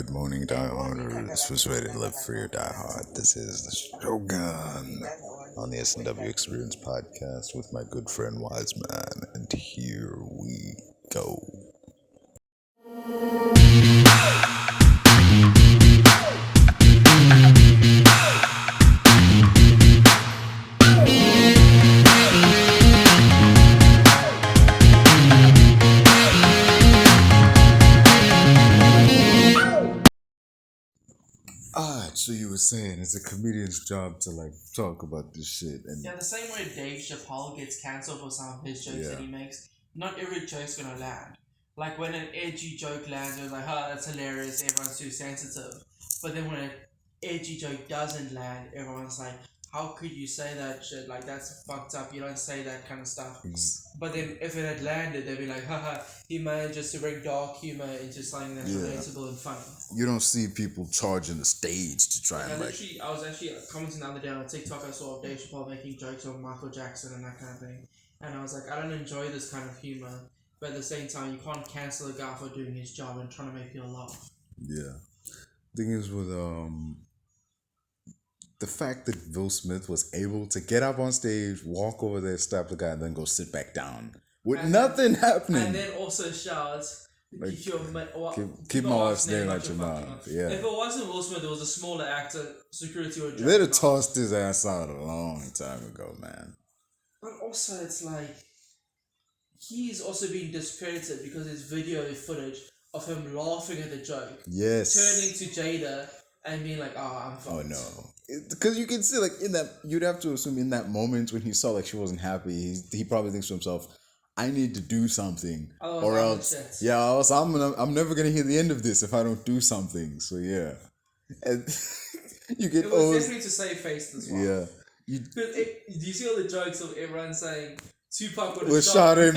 Good morning, Die Harders. Who's ready to live free or die hard? This is the Shogun on the S&W EXPerience Podcast with my good friend Wizeman, and here we go. So you were saying it's a comedian's job to like talk about this shit, and the same way Dave Chappelle gets cancelled for some of his jokes that he makes, not every joke's gonna land. Like when an edgy joke lands, it's like, oh, that's hilarious, everyone's too sensitive. But then when an edgy joke doesn't land, everyone's like, how could you say that shit? Like, that's fucked up, you don't say that kind of stuff. But then if it had landed, they'd be like, haha, he manages to bring dark humor into something that's relatable and funny. You don't see people charging the stage to try and I was actually commenting the other day on TikTok. I saw Dave Chappelle making jokes on Michael Jackson and that kind of thing. And I was like, I don't enjoy this kind of humor. But at the same time, you can't cancel a guy for doing his job and trying to make people laugh. Yeah. Thing is with the fact that Will Smith was able to get up on stage, walk over there, stab the guy, and then go sit back down with nothing happening. And then also shout, like, keep my wife's name out your mouth. Yeah. If it wasn't Will Smith, it was a smaller actor, security would they'd have tossed his ass out a long time ago, man. But also, it's like, he's also being discredited because his video footage of him laughing at the joke. Yes. Turning to Jada and being like, oh, I'm fucked. Oh, no. Because you can see, like, in that, you'd have to assume in that moment when he saw, like, she wasn't happy, he probably thinks to himself, I need to do something. Or else I'm never going to hear the end of this if I don't do something. So, yeah. And you get it was definitely to save face as well. Yeah. Do you see all the jokes of everyone saying, Tupac would have shot him?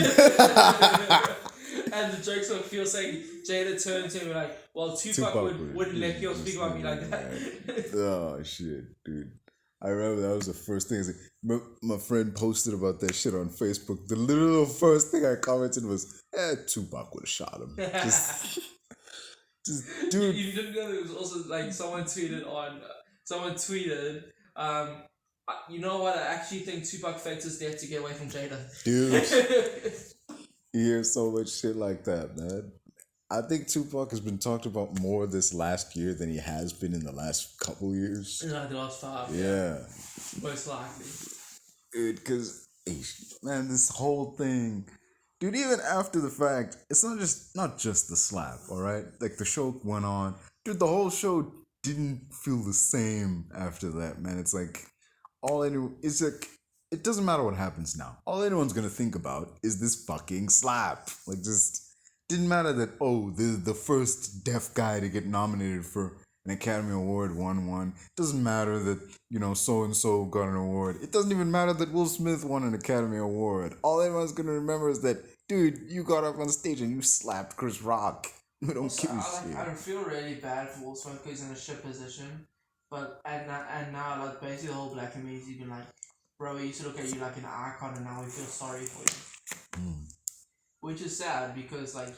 And the jokes of people saying, Jada turned to him like, well, Tupac wouldn't let people speak about me like that. Oh, shit, dude. I remember that was the first thing. My friend posted about that shit on Facebook. The little first thing I commented was, Tupac would have shot him. Just dude. You didn't know there was also, like, someone tweeted, you know what, I actually think Tupac faked his death to get away from Jada. Dude. You hear so much shit like that, man. I think Tupac has been talked about more this last year than he has been in the last couple years. The last 5. Yeah. Most likely. Dude, because, man, this whole thing... Dude, even after the fact, it's not just the slap, alright? Like, the show went on. Dude, the whole show didn't feel the same after that, man. It's like... it doesn't matter what happens now. All anyone's gonna think about is this fucking slap. Like, just didn't matter that, the first deaf guy to get nominated for an Academy Award won one. Doesn't matter that, so-and-so got an award. It doesn't even matter that Will Smith won an Academy Award. All anyone's gonna remember is that, dude, you got up on stage and you slapped Chris Rock. We don't give a shit. I don't feel really bad for Will Smith because he's in a shit position. But and now like basically the whole black community's been like, bro, we used to look at you like an icon and now we feel sorry for you. Which is sad because like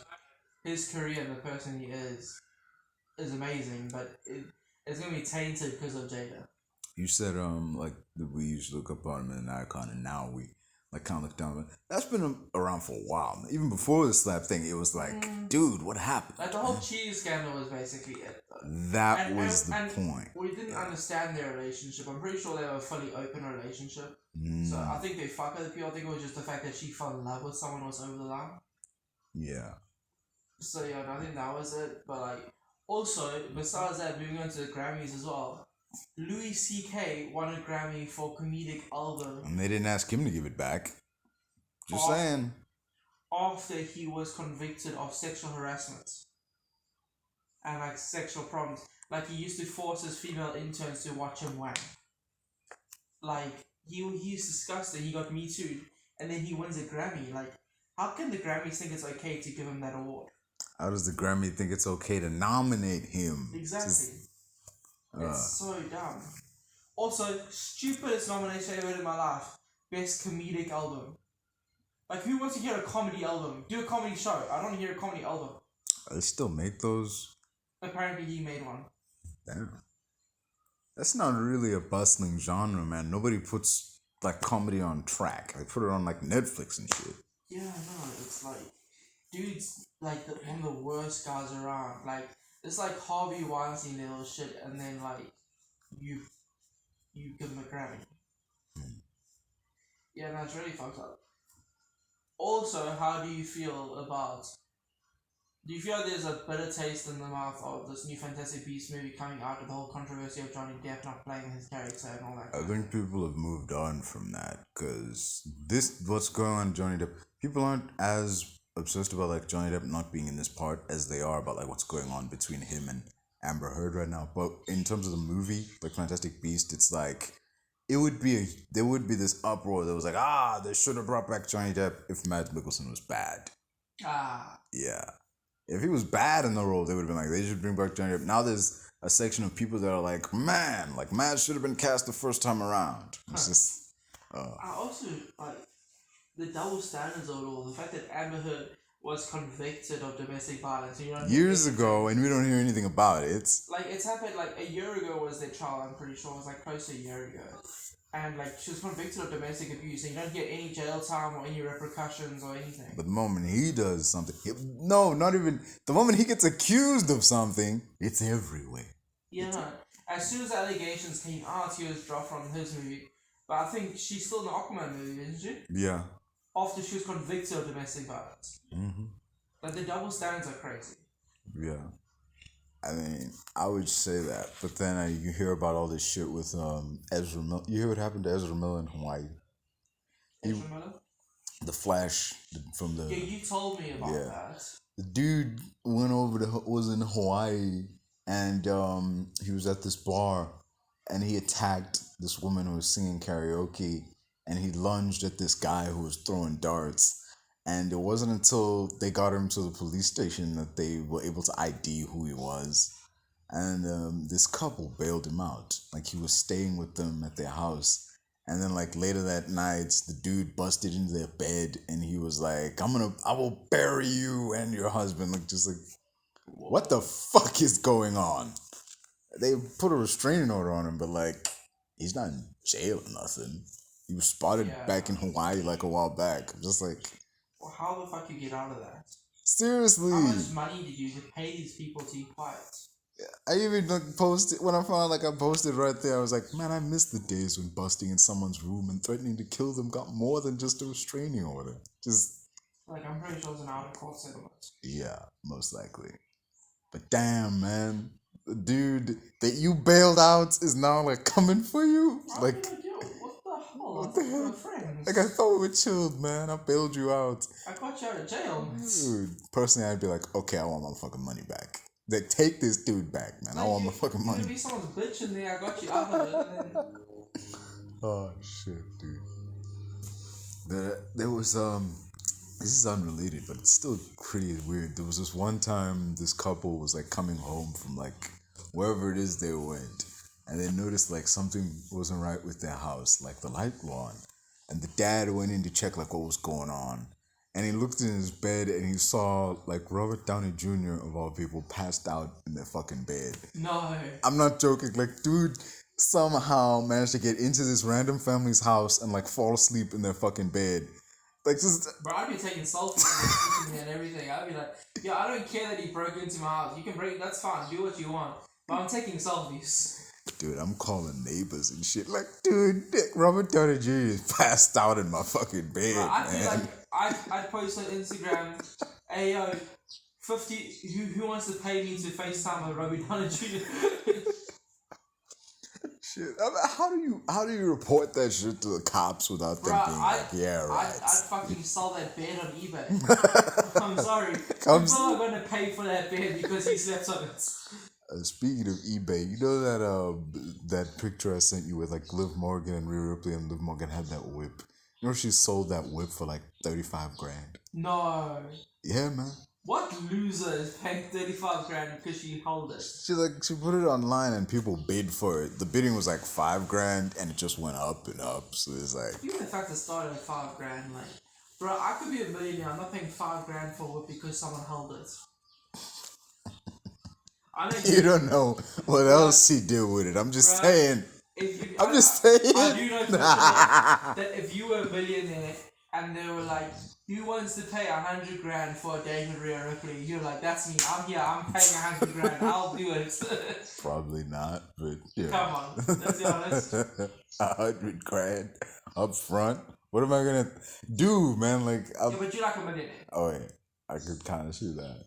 his career and the person he is amazing, but it's gonna be tainted because of Jada. You said like we used to look up on him as an icon and now we like kind of look down. That's been around for a while. Even before the slap thing, it was like, dude, what happened? Like the whole cheese scandal was basically it. That was the point. We didn't understand their relationship. I'm pretty sure they were a fully open relationship. So I think they fuck other people. I think it was just the fact that she fell in love with someone was over the line. Yeah. So yeah, I think that was it. But like, also besides that, moving on to the Grammys as well. Louis C.K. won a Grammy for comedic album. And they didn't ask him to give it back. Just saying. After he was convicted of sexual harassment. And like sexual problems. Like he used to force his female interns to watch him wank. Like he's disgusting. He got Me Too. And then he wins a Grammy. Like, how can the Grammys think it's okay to give him that award? How does the Grammy think it's okay to nominate him? Exactly. It's so dumb. Also, stupidest nomination I ever had in my life. Best comedic album. Like, who wants to hear a comedy album? Do a comedy show. I don't want to hear a comedy album. They still make those. Apparently, he made one. Damn. That's not really a bustling genre, man. Nobody puts like comedy on track. They put it on like Netflix and shit. Yeah, no, it's like, dude's like one of the worst guys around. Like, it's like Harvey Weinstein level shit, and then like you give him a Grammy. Yeah, no, it's really fucked up. Also, how do you feel about? Do you feel like there's a bitter taste in the mouth of this new Fantastic Beasts movie coming out with the whole controversy of Johnny Depp not playing his character and all that? I think people have moved on from that because what's going on with Johnny Depp, people aren't as obsessed about like Johnny Depp not being in this part as they are about like what's going on between him and Amber Heard right now. But in terms of the movie, like Fantastic Beast, it's like there would be this uproar that was like, they should have brought back Johnny Depp if Matt Mikkelsen was bad. Yeah. If he was bad in the role, they would have been like, they should bring back Johnny Depp. Now there's a section of people that are like, man, like Matt should have been cast the first time around. It's just. I also like the double standards of it all. The fact that Amber Heard was convicted of domestic violence years ago, and we don't hear anything about it. It's happened like a year ago was their trial. I'm pretty sure it was like close to a year ago. And like she was convicted of domestic abuse, and you don't get any jail time or any repercussions or anything. But the moment he does something, not even the moment he gets accused of something, it's everywhere. Yeah, no. As soon as the allegations came out, he was dropped from his movie. But I think she's still in the Aquaman movie, isn't she? Yeah. After she was convicted of domestic violence. Mm-hmm. Like the double standards are crazy. Yeah. I mean, I would say that, but then you hear about all this shit with Ezra Miller. You hear what happened to Ezra Miller in Hawaii? Ezra Miller? The Flash from the... Yeah, you told me about that. The dude was in Hawaii, and he was at this bar, and he attacked this woman who was singing karaoke, and he lunged at this guy who was throwing darts. And it wasn't until they got him to the police station that they were able to ID who he was. And this couple bailed him out. Like, he was staying with them at their house. And then, like, later that night, the dude busted into their bed and he was like, I will bury you and your husband. Like, just like, what the fuck is going on? They put a restraining order on him, but, like, he's not in jail or nothing. He was spotted back in Hawaii, like, a while back. I'm just like... Well, how the fuck you get out of that? Seriously. How much money did you pay these people to be quiet? I even posted, when I found I posted right there, I was like, man, I miss the days when busting in someone's room and threatening to kill them got more than just a restraining order. Just... Like, I'm pretty sure it was an out-of-court settlement. Yeah, most likely. But damn, man. The dude that you bailed out is now, like, coming for you? Like... What the hell? Like, I thought we were chilled, man. I bailed you out. I got you out of jail. Dude, personally, I'd be like, okay, I want my fucking money back. Like, take this dude back, man. Like, I want my fucking money. You're gonna be someone's bitch in there. I got you out of it. And then... Oh, shit, dude. There was, this is unrelated, but it's still pretty weird. There was this one time this couple was, like, coming home from, like, wherever it is they went. And they noticed, like, something wasn't right with their house, like the light go on. And the dad went in to check, like, what was going on. And he looked in his bed and he saw, like, Robert Downey Jr., of all people, passed out in their fucking bed. No. I'm not joking. Like, dude somehow managed to get into this random family's house and, like, fall asleep in their fucking bed. Like, just... Bro, I'd be taking selfies and everything. I'd be like, yo, I don't care that he broke into my house. You can break, that's fine. Do what you want. But I'm taking selfies. Dude, I'm calling neighbors and shit. Like, dude, Robert Downey Jr. is passed out in my fucking bed, bro, I feel man. like I'd post on Instagram, hey, yo, 50, who wants to pay me to FaceTime with Robert Downey Jr.? Shit, I mean, how do you report that shit to the cops without them being like, yeah, right? I'd fucking sell that bed on eBay. I'm sorry. People are going to pay for that bed because he slept on it. Speaking of eBay, you know that picture I sent you with like Liv Morgan and Rhea Ripley, and Liv Morgan had that whip. You know she sold that whip for like $35,000. No. Yeah, man. What loser is paying $35,000 because she held it? She put it online and people bid for it. The bidding was like $5,000 and it just went up and up. So it's like, even the fact it started at $5,000, like, bro, I could be a millionaire. I'm not paying $5,000 for a whip because someone held it. You don't know what else he did with it. I'm just saying. I do know for sure that if you were a billionaire and they were like, who wants to pay $100,000 for a date with Rhea Ripley? You're like, that's me. I'm here. I'm paying $100,000. I'll do it. Probably not, but yeah. Come on, let's be honest. $100,000 up front. What am I gonna do, man? Like, yeah, but you're like a millionaire. Oh yeah, I could kind of see that.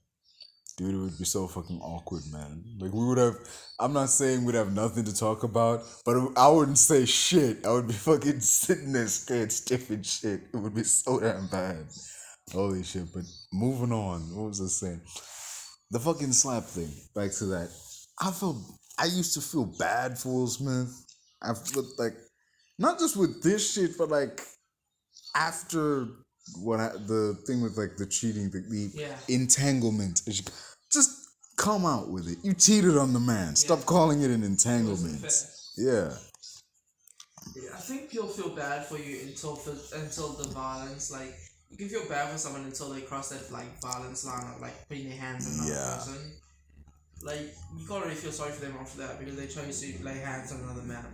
Dude, it would be so fucking awkward, man. Like, we would have... I'm not saying we'd have nothing to talk about, but I wouldn't say shit. I would be fucking sitting there scared stiff and shit. It would be so damn bad. Holy shit. But moving on. What was I saying? The fucking slap thing. Back to that. I used to feel bad for Will Smith. Not just with this shit, but like... After... the thing with like the cheating, the entanglement, just come out with it. You cheated on the man. Stop calling it an entanglement. Yeah. I think people feel bad for you until the violence. Like, you can feel bad for someone until they cross that like violence line of like putting their hands on another person. Like, you can't really feel sorry for them after that because they chose to lay hands on another man.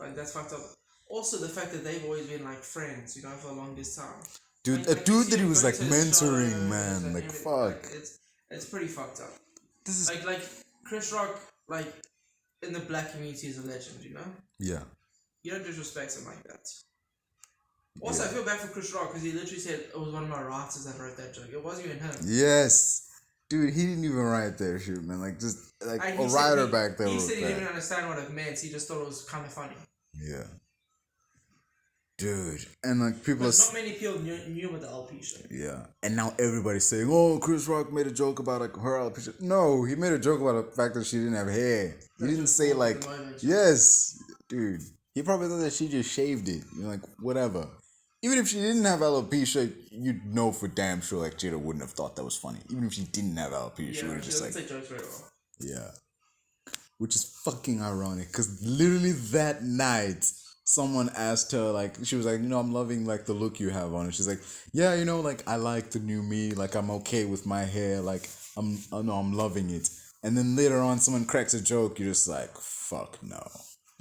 Like, that's fucked up. Also, the fact that they've always been like friends, you know, for the longest time. Dude, a dude that he was like mentoring, man. Like, fuck. Like, it's pretty fucked up. This is like Chris Rock, like in the black community, is a legend, you know. Yeah. You don't disrespect him like that. Also, I feel bad for Chris Rock because he literally said it was one of my writers that wrote that joke. It wasn't even him. Yes. Dude, he didn't even write that shit, man. Like, just like a writer back there. He said he didn't understand what it meant. He just thought it was kind of funny. Yeah. Dude, and like people not many people knew about the alopecia. Yeah, and now everybody's saying, "Oh, Chris Rock made a joke about like her alopecia." No, he made a joke about the fact that she didn't have hair. He didn't say like, "Yes, dude." He probably thought that she just shaved it. You're like, whatever. Even if she didn't have alopecia, you'd know for damn sure like Jada wouldn't have thought that was funny. Even if she didn't have alopecia, she would have just like, say jokes very well. Yeah, which is fucking ironic because literally that night. Someone asked her, like, she was like, you know, I'm loving, like, the look you have on it. She's like, yeah, you know, like, I like the new me. Like, I'm okay with my hair. Like, I'm loving it. And then later on, someone cracks a joke. You're just like, fuck no.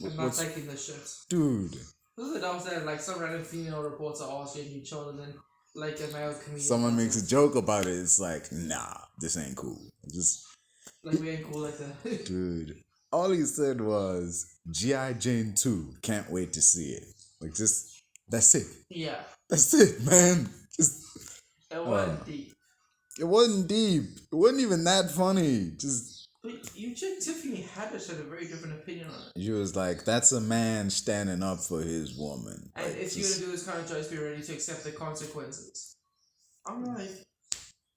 I'm not taking this shit. Dude. This is the dumb thing. Like, some random female reporter asking you children and, like, a male comedian. Someone makes a joke about it. It's like, nah, this ain't cool. Just... Like, we ain't cool like that. Dude. All he said was, G.I. Jane 2, can't wait to see it. Like, just, that's it. Yeah. That's it, man. Just... It wasn't deep. It wasn't deep. It wasn't even that funny. Just... But you checked Tiffany Haddish had a very different opinion on it. She was like, that's a man standing up for his woman. And like, if you're going to do this kind of jokes, be ready to accept the consequences. I'm like,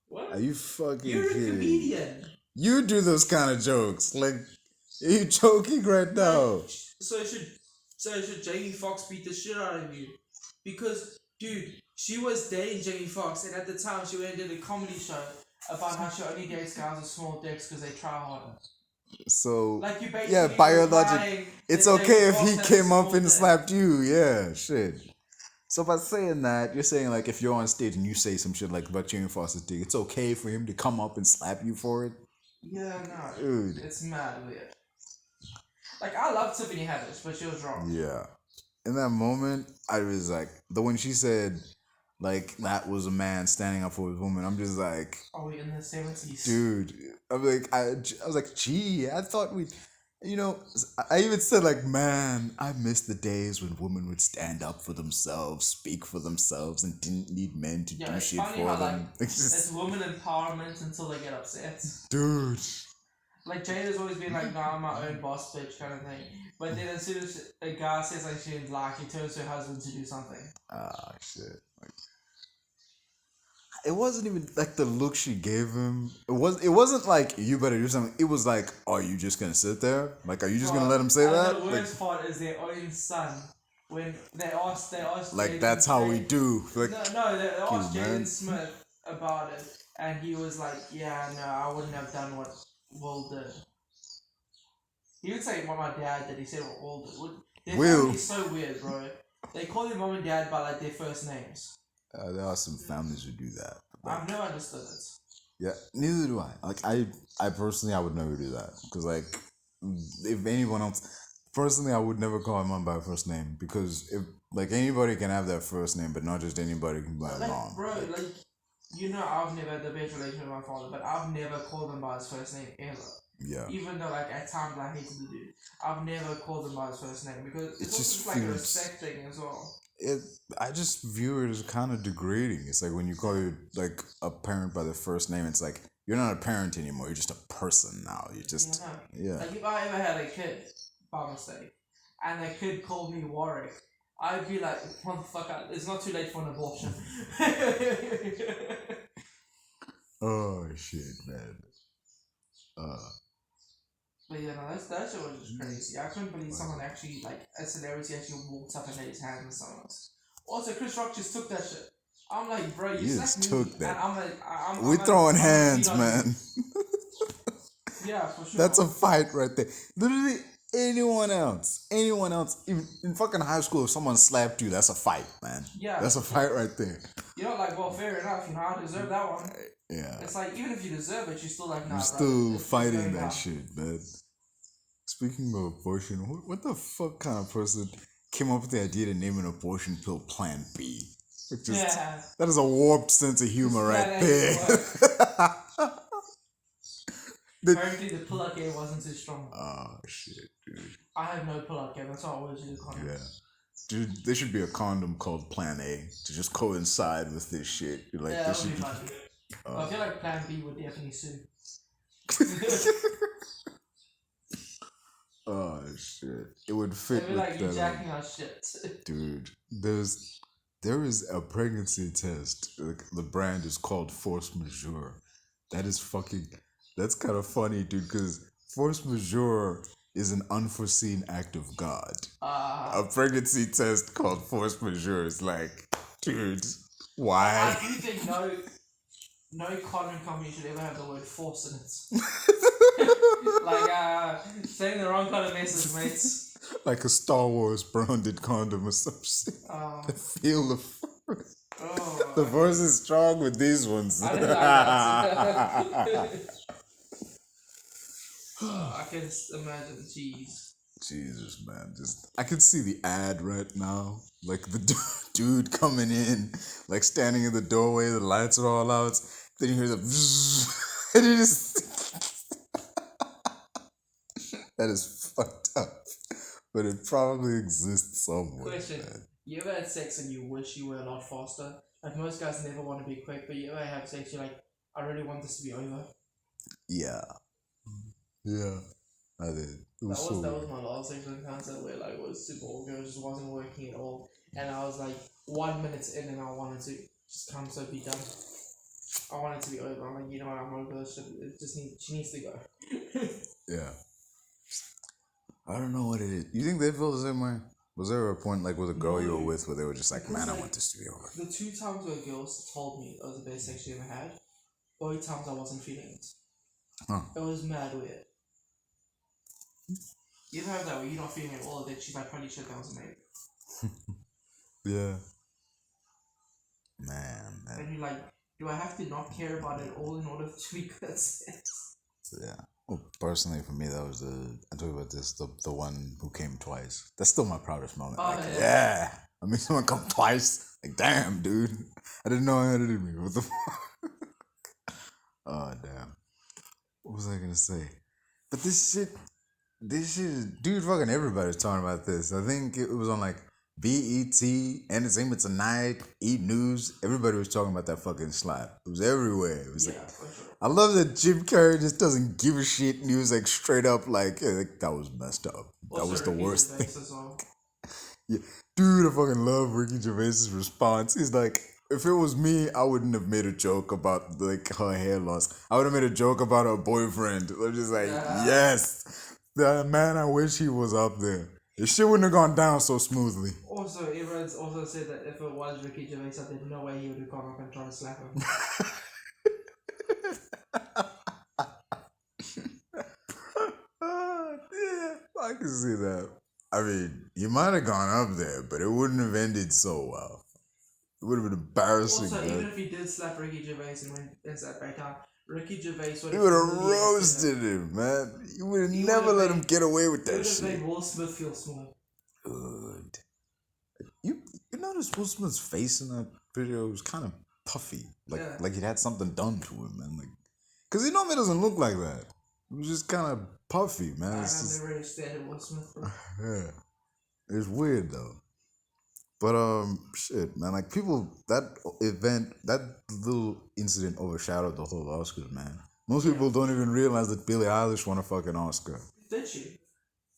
what? Are you fucking You're kidding? a comedian. You do those kind of jokes. Like... Are you joking right now? So should Jamie Foxx beat the shit out of you? Because, dude, she was dating Jamie Foxx, and at the time she went and did a comedy show about how she only dates guys with small dicks because they try harder. So, like you basically yeah, by your logic, it's okay if he came up and slapped you. Yeah, shit. So by saying that, you're saying like if you're on stage and you say some shit like about Jamie Foxx's dick, it's okay for him to come up and slap you for it? Yeah, no. Dude. It's mad weird. Like, I love Tiffany Haddish, but she was wrong. Yeah. In that moment, I was like, when she said, like, that was a man standing up for his woman, I'm just like... Oh, in the 70s. Dude. I'm like, I was like, gee, I thought we'd... You know, I even said, like, man, I miss the days when women would stand up for themselves, speak for themselves, and didn't need men to do shit for how, them. Like, it's women empowerment until they get upset. Dude. Like, Jada's always been like, nah, I'm my own boss bitch kind of thing. But then as soon as a guy says like she didn't like, he turns to her husband to do something. Ah, shit. Like, it wasn't even like the look she gave him. It wasn't like, you better do something. It was like, are you just gonna sit there? Like, are you just gonna let him say that? The worst part is their own son. When they asked like, Jaden that's how we do. Like, they asked Jaden Smith about it. And he was like, yeah, no, I wouldn't have done what Will did. He would say what my dad did. He said what Will did. Their family's so weird, bro. They call their mom and dad by like their first names. There are some families who do that. I've never understood it. Yeah, neither do I. Like I personally, I would never do that because like, if anyone else, personally, I would never call my mom by her first name because if like anybody can have that first name, but not just anybody can be my Like, mom. bro, like, you know, I've never had the best relationship with my father, but I've never called him by his first name ever. Yeah. Even though, like, at times I hated the dude, I've never called him by his first name because it's also just like a feels- respect thing as well. I just view it as kind of degrading. It's like when you call your like a parent by their first name, it's like you're not a parent anymore. You're just a person now. You just yeah. Like if I ever had a kid by mistake, and the kid called me Warwick, I'd be like, motherfucker, it's not too late for an abortion. Oh shit, man. But yeah, no, that shit was just crazy. I couldn't believe someone actually, like, a celebrity actually walked up and laid his hands on someone else. Also, Chris Rock just took that shit. I'm like, bro, you just took that. And I'm like, We're throwing hands, man. Yeah, for sure. That's a fight right there. Literally, anyone else, even in fucking high school, if someone slapped you, that's a fight, man. Yeah. That's a fight right there. You're not like, well, fair enough, you know, I deserve that one. Yeah. It's like, even if you deserve it, you're still like, nah, you're still fighting that shit, man. Speaking of abortion, what the fuck kind of person came up with the idea to name an abortion pill Plan B? That is a warped sense of humor right there. Apparently the pull-out game wasn't too strong. Oh, shit, dude. I have no pull-out game, that's why I always use condoms. Yeah. Dude, there should be a condom called Plan A to just coincide with this shit. Like, yeah, that would be funny. I feel like Plan B would definitely sue. Oh shit! It would fit. They'd be like, you jacking our shit, dude. There is a pregnancy test. Like, the brand is called Force Majeure. That's kind of funny, dude. Because Force Majeure is an unforeseen act of God. A pregnancy test called Force Majeure is like, dude, why? I do think no condom company should ever have the word force in it. Like, saying the wrong kind of message, mates. Like a Star Wars branded condom or some shit. I feel the force. The force is strong with these ones. I didn't like that. I can imagine, jeez. Jesus, man. I can see the ad right now. Like the dude coming in, like standing in the doorway, the lights are all out. Then you hear the and you just that is fucked up. But it probably exists somewhere. Question. Man. You ever had sex and you wish you were a lot faster? Like most guys never want to be quick, but you ever have sex, you're like, I really want this to be over. Yeah. Yeah. I did. That was my last sexual encounter where like it was super awkward, it just wasn't working at all. And I was like 1 minute in and I wanted to just come so be done. I want it to be over. I'm like, you know what, I'm over this shit. She needs to go. Yeah. I don't know what it is. You think they feel the same way? Was there a point like with a girl you were with where they were just like, man, I want this to be over? The 2 times where girls told me it was the best sex she ever had, both times I wasn't feeling it. Huh. It was mad weird. You ever have that where you're not feeling it all, then she's like, holy shit, that was amazing. Yeah. Man. And you're like, do I have to not care about it all in order to be good sex? Yeah. Well, personally, for me, that was I talk about this, the one who came twice. That's still my proudest moment. Oh, like, yeah. I mean, someone come twice. Like, damn, dude. I didn't know I had it in me. What the fuck? Oh, damn. What was I going to say? But this shit, dude, fucking everybody's talking about this. I think it was on like BET, Entertainment Tonight, E! News. Everybody was talking about that fucking slap. It was everywhere. It was like, for sure. I love that Jim Carrey just doesn't give a shit and he was like straight up like, yeah, that was messed up. That was the worst thing. Well. Yeah. Dude, I fucking love Ricky Gervais's response. He's like, if it was me, I wouldn't have made a joke about like her hair loss. I would have made a joke about her boyfriend. I'm just like, yes. The man, I wish he was up there. The shit wouldn't have gone down so smoothly. Also, everyone's also said that if it was Ricky Gervais, there's no way he would have gone up and tried to slap him. Yeah, I can see that. I mean, he might have gone up there, but it wouldn't have ended so well. It would have been embarrassing. Also, even if he did slap Ricky Gervais and went and sat back down, Ricky Gervais You would have roasted him, man. You would have never let him get away with that shit. Would have made Will Smith feel small. Good. You notice Will Smith's face in that video was kind of puffy, like he'd had something done to him, man. Like, cause he normally doesn't look like that. He was just kind of puffy, man. I've never really stared at Will Smith, bro. Yeah, it's weird though. But shit, man. Like that event, that little incident overshadowed the whole Oscars, man. Most people don't even realize that Billie Eilish won a fucking Oscar. Did she?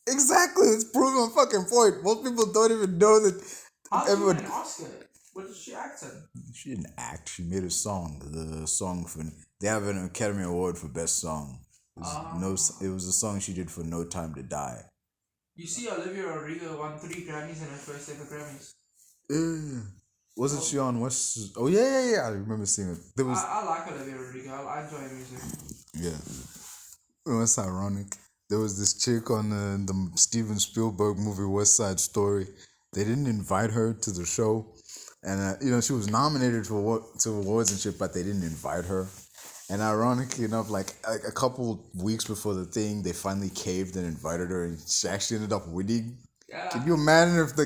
Exactly, it's proven a fucking point. Most people don't even know that. How did she win an Oscar? What did she act in? She didn't act. She made a song. The song for they have an Academy Award for Best Song. It was a song she did for No Time to Die. You see, Olivia Rodrigo won 3 Grammys in her first ever Grammys. Yeah. Wasn't she on West? Oh yeah. I remember seeing it. There was. I like Olivia Rodrigo. I enjoy her music. Yeah. You know, it's ironic. There was this chick on the Steven Spielberg movie West Side Story. They didn't invite her to the show, and she was nominated for awards and shit, but they didn't invite her. And ironically enough, like a couple weeks before the thing, they finally caved and invited her, and she actually ended up winning. Yeah. Can you imagine if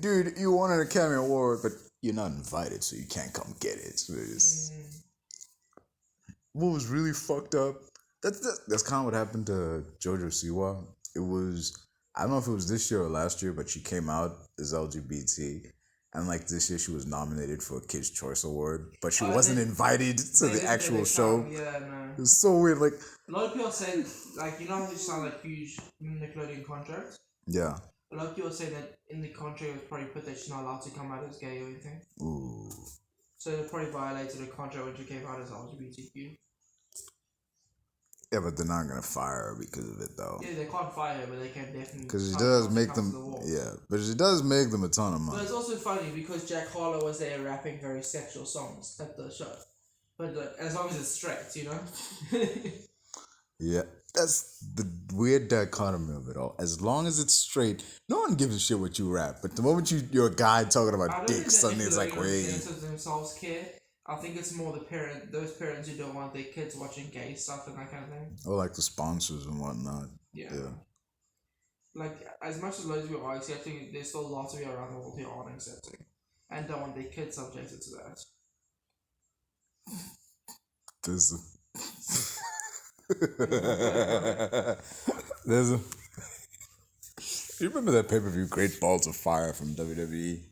dude, you won an Academy Award, but you're not invited, so you can't come get it. So what was really fucked up? That's kind of what happened to JoJo Siwa. It was, I don't know if it was this year or last year, but she came out as LGBT. And like this year, she was nominated for a Kids' Choice Award, but she wasn't invited to the actual show. Yeah, no. It was so weird. Like a lot of people say, like, you know how they sign like huge Nickelodeon contracts? Yeah. A lot of people say that in the contract it was probably put that she's not allowed to come out as gay or anything. Ooh. So they probably violated the contract when she came out as LGBTQ. Yeah, but they're not gonna fire her because of it, though. Yeah, they can't fire her, but they can definitely. Because she does make them. Yeah, but she does make them a ton of money. But it's also funny because Jack Harlow was there rapping very sexual songs at the show, but like, as long as it's straight, you know. Yeah, that's the weird dichotomy of it all. As long as it's straight, no one gives a shit what you rap. But the moment you're a guy talking about dick, suddenly it's like, wait. Themselves care. I think it's more those parents who don't want their kids watching gay stuff and that kind of thing. Or like the sponsors and whatnot. Yeah. Like, as much as loads of people are accepting, there's still lots of people around the world who aren't accepting and don't want their kids subjected to that. You remember that pay-per-view Great Balls of Fire from WWE?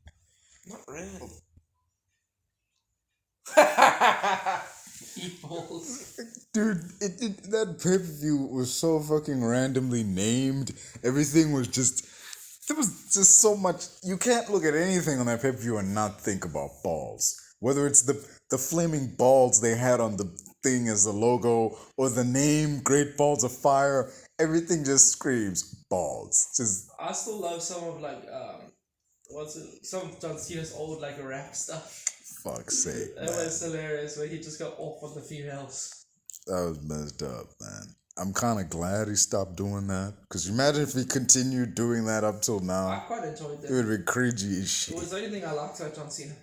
Not really. Balls. Dude, that pay-per-view was so fucking randomly named. Everything was just... There was just so much... You can't look at anything on that pay-per-view and not think about balls. Whether it's the flaming balls they had on the thing as the logo or the name Great Balls of Fire, everything just screams balls. Just... I still love some of some of John Cena's old rap stuff. Fuck's sake, That was hilarious where he just got off on the females. That was messed up, man. I'm kind of glad he stopped doing that. Because imagine if he continued doing that up till now. I quite enjoyed that. It would have been cringy as shit. It was the only thing I liked about John Cena.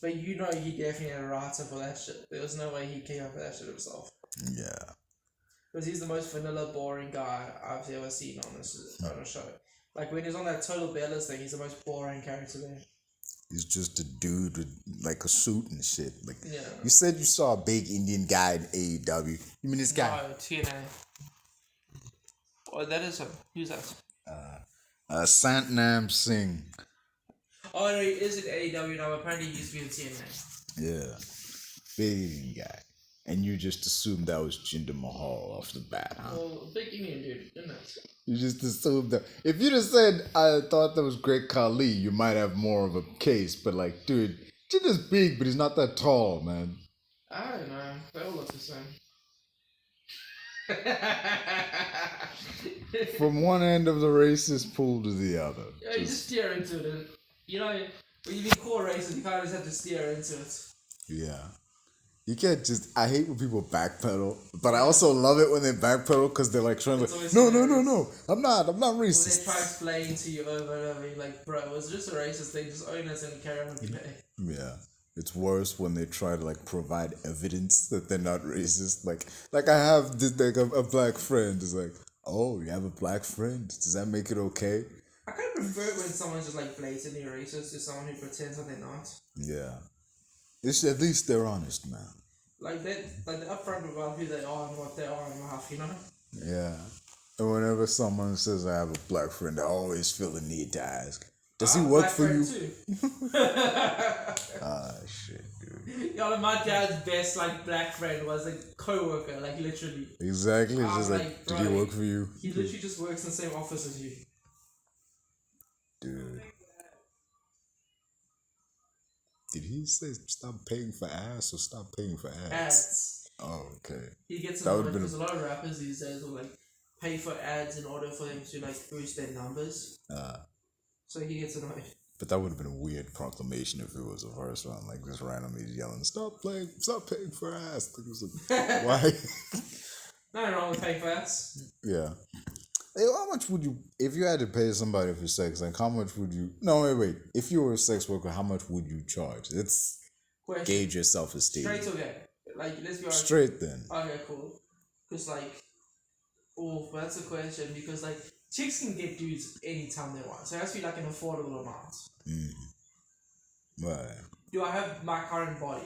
But he definitely had a writer for that shit. There was no way he came up with that shit himself. Yeah. Because he's the most vanilla, boring guy I've ever seen on a show. Like when he's on that Total Bellas thing, he's the most boring character there. He's just a dude with a suit and shit. Yeah. You said you saw a big Indian guy in AEW. You mean this guy? No, TNA. Oh, that is him. Who's that? Satnam Singh. Oh no, he is in AEW now. Apparently he used to be in TNA. Yeah. Big Indian guy. And you just assumed that was Jinder Mahal off the bat, huh? Well, big Indian dude, isn't it? You just assumed that. If you just said, I thought that was Great Khali, you might have more of a case. But dude, Jinder's big, but he's not that tall, man. I don't know. They all look the same. From one end of the racist pool to the other. Yeah, you just steer into it. When you be core racist, you kind of just have to steer into it. Yeah. You can't just... I hate when people backpedal, but I also love it when they backpedal because they're trying to... No. I'm not racist. Well, they try to explain to you over and over. You're like, bro, it was just a racist thing. Just own it and carry on with your day. Yeah. It's worse when they try to like provide evidence that they're not racist. Like I have this like a black friend. It's like, oh, you have a black friend. Does that make it okay? I kind of prefer it when someone's just like blatantly racist to someone who pretends that they're not. Yeah, it's at least they're honest, man. Like they're upfront about who they are and what they are in life, you know. Yeah, and whenever someone says I have a black friend, I always feel the need to ask, does he work for you? Ah, shit, dude. Yeah, my dad's best like black friend was a co-worker, like literally. Exactly. It's just like, did he work for you? He literally just works in the same office as you. Dude. Did he say stop paying for ass or stop paying for ads? Ads. Oh, okay. He gets annoyed because a lot of rappers these days will like pay for ads in order for them to like boost their numbers. So he gets annoyed. But that would have been a weird proclamation if it was a first one, like just randomly yelling, stop paying for ass. Like, why? Nothing wrong with paying for ads. Yeah. Hey, how much would you, if you had to pay somebody for sex, like how much would you, no, wait. If you were a sex worker, how much would you charge? Let's gauge your self-esteem. Straight or gay? Like, let's be honest. Straight then. Okay, cool. Because like, that's a question because like, chicks can get dudes anytime they want. So it has to be like an affordable amount. Right. Do I have my current body?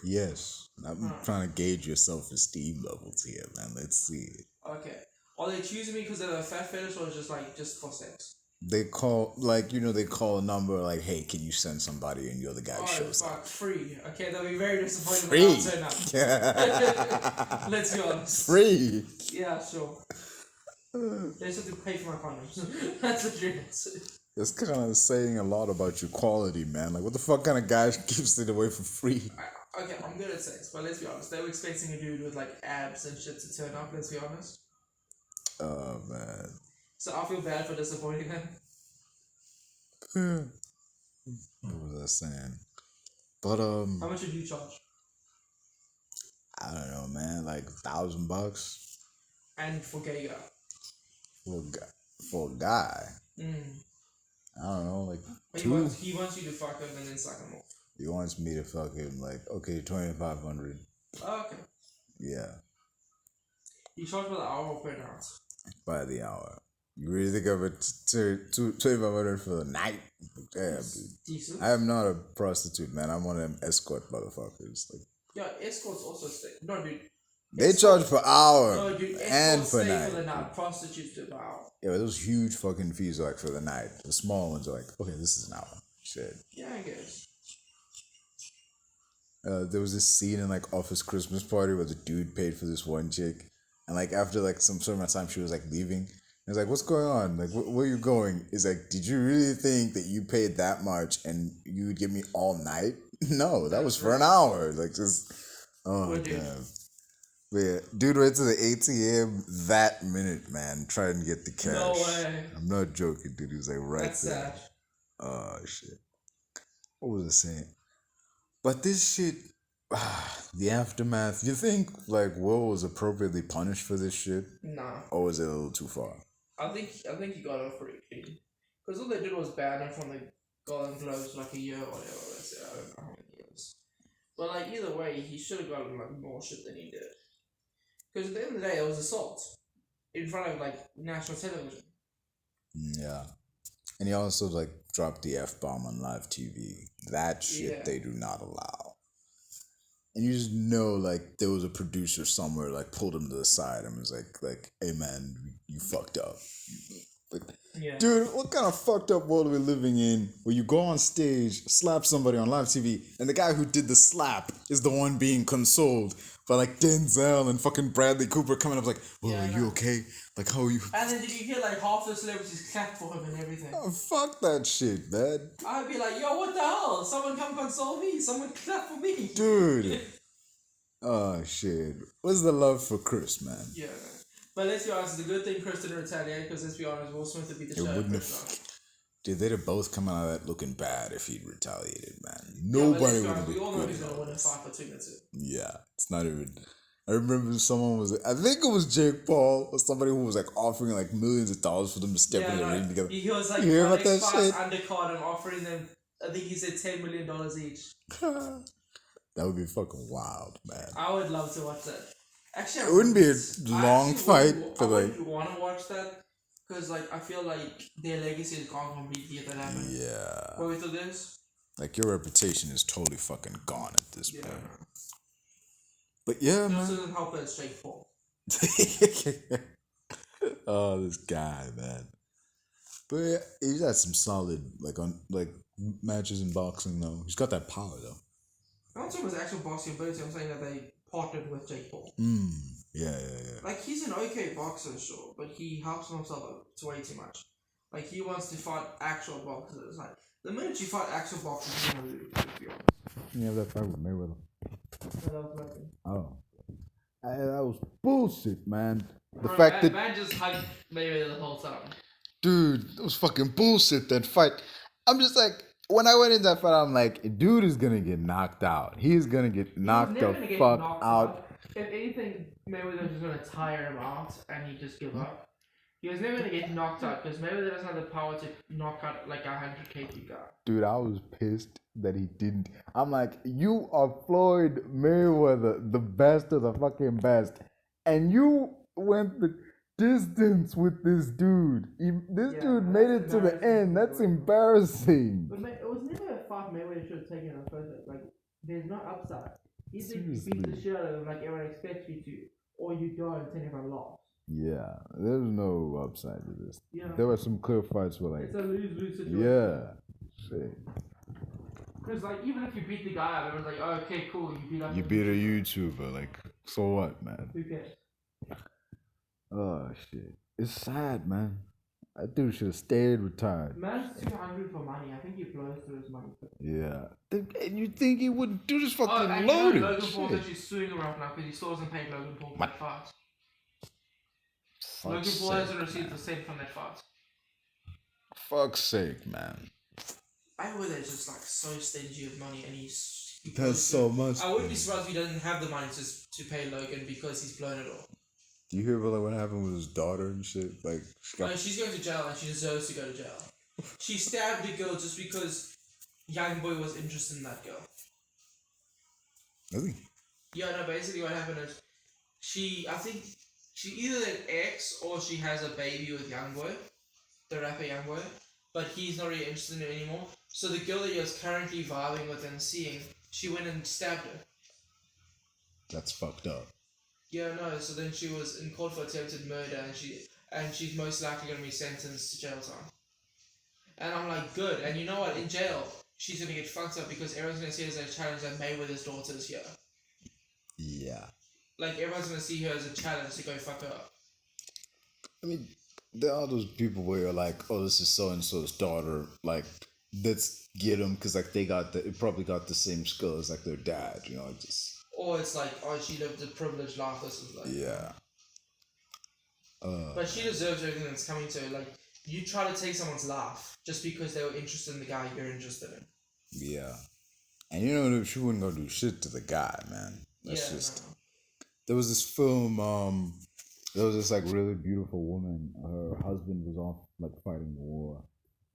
Yes. I'm trying to gauge your self-esteem levels here, man. Let's see. Okay. Are they choosing me because they have a fat fetish or just for sex? They call, like, they call a number like, hey, can you send somebody and you're the guy who shows up. Free. Okay, they'll be very disappointed when I turn up. Let's be honest. Free? Yeah, sure. They just have to pay for my condoms. That's the truth. It's kind of saying a lot about your quality, man. Like, what the fuck kind of guy gives it away for free? Okay, I'm good at sex, but let's be honest. They were expecting a dude with, like, abs and shit to turn up, let's be honest. Oh, man. So I feel bad for disappointing them. What was I saying? But, how much would you charge? I don't know, man. Like, $1,000? And for gay guy? For a guy? I don't know, like he wants you to fuck him and then suck him off. He wants me to fuck him, like, okay, 2,500. Oh, okay. Yeah. You charge by the hour or per night? By the hour. You really think of it 2,500 for the night? Damn, dude. Decent. I am not a prostitute, man. I'm one of them escort motherfuckers. Like, yeah, escorts also stay. No, dude. They charge per hour. No, dude. And per stay night. For the night. Prostitutes do per hour. Yeah, but those huge fucking fees are like for the night. The small ones are like, okay, this is an hour. Shit. Yeah, I guess. There was this scene in like Office Christmas Party where the dude paid for this one chick, and like after like some certain amount of time she was like leaving. And it's like, what's going on? Like, where are you going? It's like, did you really think that you paid that much and you would give me all night? No, that was for an hour. Like, just, oh my god. But yeah, dude went to the ATM that minute, man, trying to get the cash. No way. I'm not joking, dude. He was like right That's there. Sad. Oh shit. What was I saying? But this shit, the aftermath. You think like Will was appropriately punished for this shit? Nah. Or was it a little too far? I think he got off pretty clean. Because all they did was ban him from the Golden Globes like a year or whatever. I don't know how many years. But like either way, he should have gotten like more shit than he did. Because at the end of the day, it was assault in front of like national television. Yeah, and he also like dropped the F-bomb on live TV. That shit they do not allow. And you just know like there was a producer somewhere like pulled him to the side and was like, hey man, you fucked up. Like, dude, what kind of fucked up world are we living in where you go on stage, slap somebody on live TV, and the guy who did the slap is the one being consoled by like Denzel and fucking Bradley Cooper coming up like, well, are you okay? Like, how are you? And then did you hear like half the celebrities clap for him and everything? Oh, fuck that shit, man. I'd be like, yo, what the hell? Someone come console me. Someone clap for me. Dude. Oh, shit. What's the love for Chris, man? Yeah. But let's be honest, it's a good thing Chris didn't retaliate because let's be honest, Will Smith would be the show. Dude, they'd have both come out of that looking bad if he'd retaliated, man. Nobody would have been. We all know he's going to win a fight for 2 minutes. Yeah, it's not even. I remember someone was. I think it was Jake Paul or somebody who was like offering like millions of dollars for them to step in the ring together. He was like, you hear about that shit? Undercard and offering them I think he said $10 million each. That would be fucking wild, man. I would love to watch that. Actually, It wouldn't be a long fight, but I like, wouldn't want to watch that because, like, I feel like their legacy is gone completely if that happened. yeah, But with this, like your reputation is totally fucking gone at this yeah. point. But yeah, It man. also doesn't help that it's Jake Paul. Oh, this guy, man. But yeah, he's had some solid matches in boxing though. He's got that power though. I'm not talking about his actual boxing ability. I'm saying that they partnered with Jake Paul. Yeah. Like, he's an okay boxer, sure, but he helps himself up to way too much. Like, he wants to fight actual boxers. Like, the minute you fight actual boxers, you're gonna lose, to be honest. You have that fight with Mayweather. Oh. That was bullshit, man. The Bro, fact that man just hugged Mayweather the whole time. dude, it was fucking bullshit, that fight. I'm just like, when I went in that fight, I'm like, dude is gonna get knocked out. He's gonna get knocked the fuck out. If anything, Mayweather was gonna tire him out and he'd just give up. He was never gonna get knocked out because Mayweather doesn't have the power to knock out like a 100 kg guy. Dude, I was pissed that he didn't. I'm like, you are Floyd Mayweather, the best of the fucking best, and you went the distance with this dude. This dude made it to the end. That's embarrassing. But it was never a fight Mayweather should have taken on further. Like, there's no upside. Either you beat the shit out of him like everyone expects you to, or you don't and everyone lost. Yeah, there's no upside to this. Yeah. There were some clear fights where, like, it's a lose-lose situation. Yeah. Shit. Because, like, even if you beat the guy up, everyone's like, oh, okay, cool, You beat a YouTuber, like, so what, man? Who cares? Oh, shit. It's sad, man. That dude should have stayed retired. Man's too hungry for money. I think he blows through his money. Yeah. And you think he wouldn't do this fucking and loaded? Logan Paul's actually suing around now because he still hasn't paid Logan Paul for that fight. Logan Paul hasn't received a cent from that fight. Fuck's sake, man. Mayweather is just like so stingy with money, and he does so much. I wouldn't be surprised if he doesn't have the money to pay Logan because he's blown it all. Do you hear about what happened with his daughter and shit? Like, she's going to jail and she deserves to go to jail. She stabbed a girl just because young boy was interested in that girl. Really? Yeah, no. Basically, what happened is I think she either an ex or she has a baby with Youngboy, the rapper Youngboy, but he's not really interested in it anymore. So the girl that he was currently vibing with and seeing, she went and stabbed her. That's fucked up. Yeah, no. So then she was in court for attempted murder, and she's most likely going to be sentenced to jail time. And I'm like, good. And you know what? In jail, she's going to get fucked up because everyone's going to see her as a challenge that Mayweather's daughter is here. Yeah. Like, everyone's going to see her as a challenge to go fuck her up. I mean, there are those people where you're like, oh, this is so-and-so's daughter. Like, let's get them because, like, they probably got the same skill as, like, their dad, you know, just... Or it's like, oh, she lived a privileged life, this is like... Yeah. But she deserves everything that's coming to her. Like, you try to take someone's life just because they were interested in the guy you're interested in. Yeah. And you know, she wouldn't go do shit to the guy, man. That's just... No. There was this film, there was this, like, really beautiful woman. Her husband was off, like, fighting the war.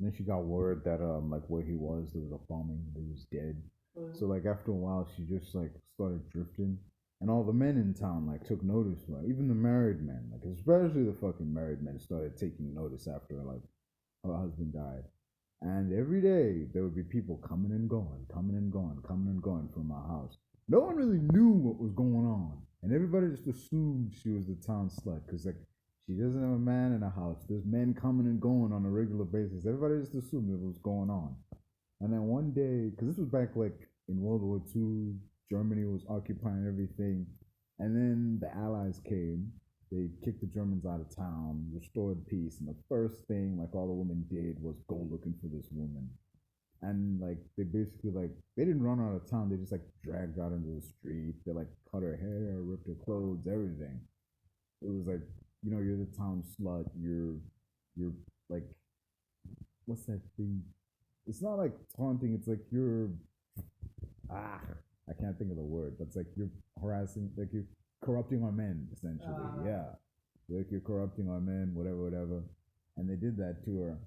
And then she got word that, like, where he was, there was a bombing, he was dead. Mm-hmm. So, like, after a while, she just, like, started drifting. And all the men in town, like, took notice, like, even the married men, like, especially the fucking married men started taking notice after, like, her husband died. And every day, there would be people coming and going from my house. No one really knew what was going on. And everybody just assumed she was the town slut. Because, like, she doesn't have a man in the house. There's men coming and going on a regular basis. Everybody just assumed it was going on. And then one day, because this was back, like, in World War II, Germany was occupying everything. And then the Allies came. They kicked the Germans out of town, restored peace. And the first thing, like, all the women did was go looking for this woman. And, like, they basically, like, they didn't run out of town. They just, like, dragged her out into the street. They, like, cut her hair, ripped her clothes, everything. It was like, you know, you're the town slut. You're, like, what's that thing? It's not, like, taunting. It's, like, you're, I can't think of the word. But it's, like, you're harassing, like, you're corrupting our men, essentially. Yeah. Like, you're corrupting our men, whatever. And they did that to her.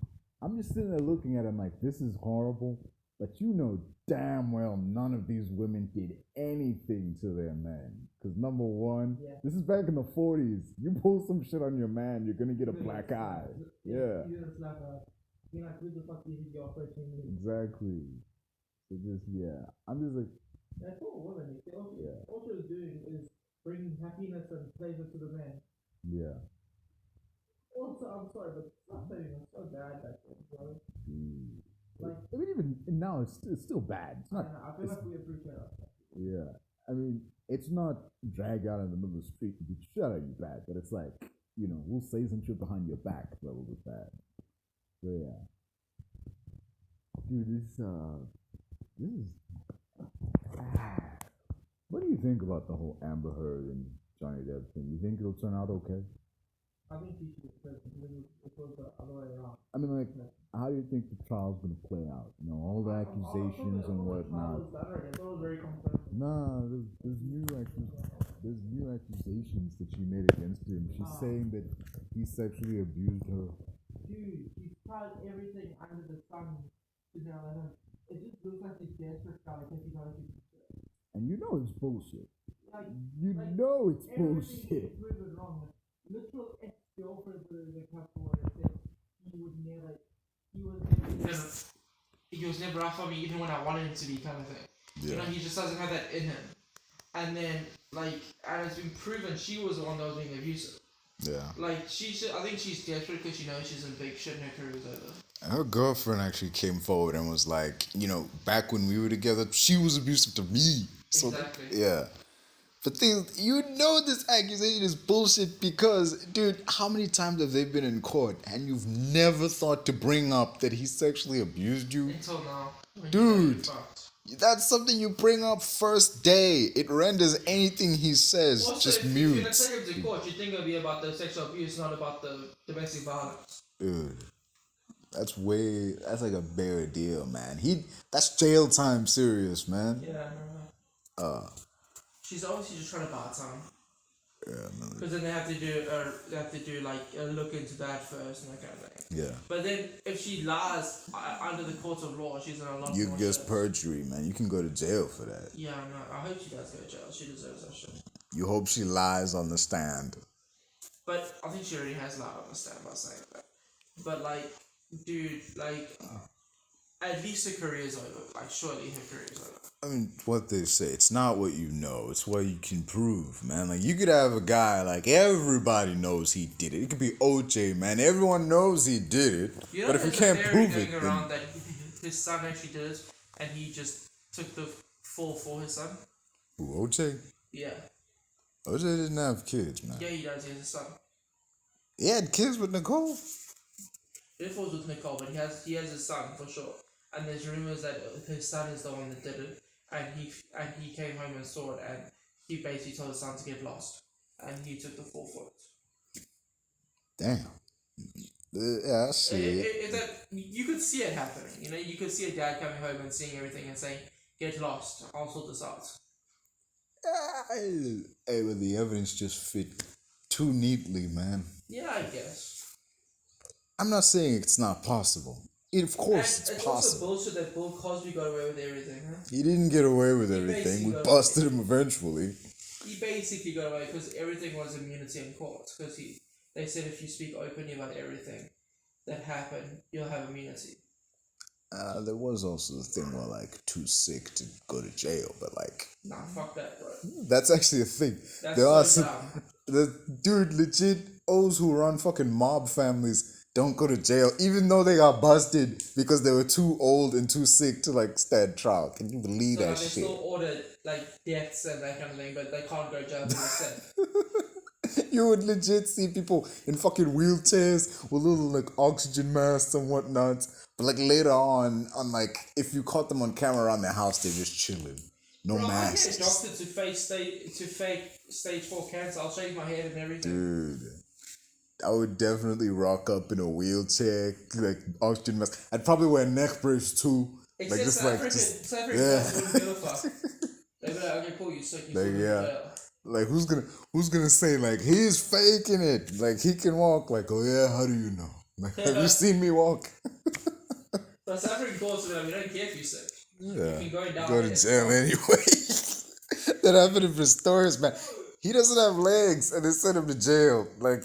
I'm just sitting there looking at him like, this is horrible. But you know damn well none of these women did anything to their men. Because number one, this is back in the 40s. You pull some shit on your man, you're gonna get a black eye. Yeah. You're like, who the fuck did you go for? Exactly. So just, I'm just like, that's what women, also doing is bringing happiness and pleasure to the man. Yeah. Also, I'm sorry, but stop saying it's so bad back then, bro. Like, I mean, even now, it's still bad. It's not. I feel like we appreciate it. Yeah. I mean, it's not drag out in the middle of the street and get shit out of you bad, but it's like, we'll say some shit behind your back level with bad. So, yeah. Dude, this is. What do you think about the whole Amber Heard and Johnny Depp thing? You think it'll turn out okay? I think he should be president. It was the other way around. I mean, like, how do you think the trial's gonna play out? All the accusations and whatnot. Nah, there's new accusations that she made against him. She's saying that he sexually abused her. Dude, he's tried everything under the sun to nail him. It just looks like he's desperate guy because he knows he's shit. And you know it's bullshit. Like, know it's bullshit. Proven wrong. Literal ex-girlfriend was in a couple and said he was never up for me even when I wanted him to be, kind of thing. Yeah. He just doesn't have that in him. And then, and it's been proven she was the one that was being abusive. Yeah. I think she's desperate because she knows she's in big shit and her career's over. And her girlfriend actually came forward and was like, back when we were together, she was abusive to me. So, exactly. Yeah. But this accusation is bullshit because, dude, how many times have they been in court and you've never thought to bring up that he sexually abused you? Until now. Dude, that's something you bring up first day. It renders anything he says just mute. If you take him to court, you think it'll be about the sexual abuse, not about the domestic violence. Dude, that's like a bigger deal, man. That's jail time serious, man. Yeah, no. She's obviously just trying to buy time. Yeah, no. Because then they have to do like a look into that first and that kind of thing. Yeah. But then if she lies under the court of law, she's in a lot. You guess perjury, man. You can go to jail for that. Yeah, no. I hope she does go to jail. She deserves that shit. You hope she lies on the stand. But I think she already has lied on the stand by saying that. But dude, at least her career's over. Surely her career's over. I mean, what they say, it's not what you know, it's what you can prove, man. You could have a guy, everybody knows he did it. It could be OJ, man. Everyone knows he did it. But if you can't prove it, around that his son actually did it, and he just took the fall for his son. Who, OJ? Yeah. OJ didn't have kids, man. Yeah, he does. He has a son. He had kids with Nicole? It was with Nicole, but he has a son for sure. And there's rumors that his son is the one that did it, and he came home and saw it, and he basically told his son to get lost, and he took the fall for it. Damn. Yeah, I see it. You could see it happening. You could see a dad coming home and seeing everything and saying, "Get lost. I'll sort this out." Hey, but the evidence just fit too neatly, man. Yeah, I guess. I'm not saying it's not possible. Of course, it's possible. Also bullshit that Bill Cosby got away with everything, huh? He didn't get away with everything. We busted him eventually. He basically got away because everything was immunity in court. Because they said if you speak openly about everything that happened, you'll have immunity. There was also the thing where too sick to go to jail, but nah, fuck that, bro. That's actually a thing. That's dumb. Dude, legit O's who run fucking mob families don't go to jail, even though they got busted because they were too old and too sick to stand trial. Can you believe that shit? They still ordered deaths and that kind of thing, but they can't go to jail because they're sick. You would legit see people in fucking wheelchairs with little oxygen masks and whatnot. But later on if you caught them on camera around their house, they're just chilling. No masks. I get a doctor to fake stage 4 cancer. I'll shave my head and everything. Dude. I would definitely rock up in a wheelchair, oxygen mask. I'd probably wear a neck brace too. Except South African wouldn't give a fuck. They'd be like, okay, cool, you sick, who's gonna say he's faking it? He can walk. Oh yeah, how do you know? Have you seen me walk? So South African courts are like, we don't care if you're sick. Yeah. You can go down Go to there. jail anyway. That happened in Pistorius, man. He doesn't have legs, and they sent him to jail. Like,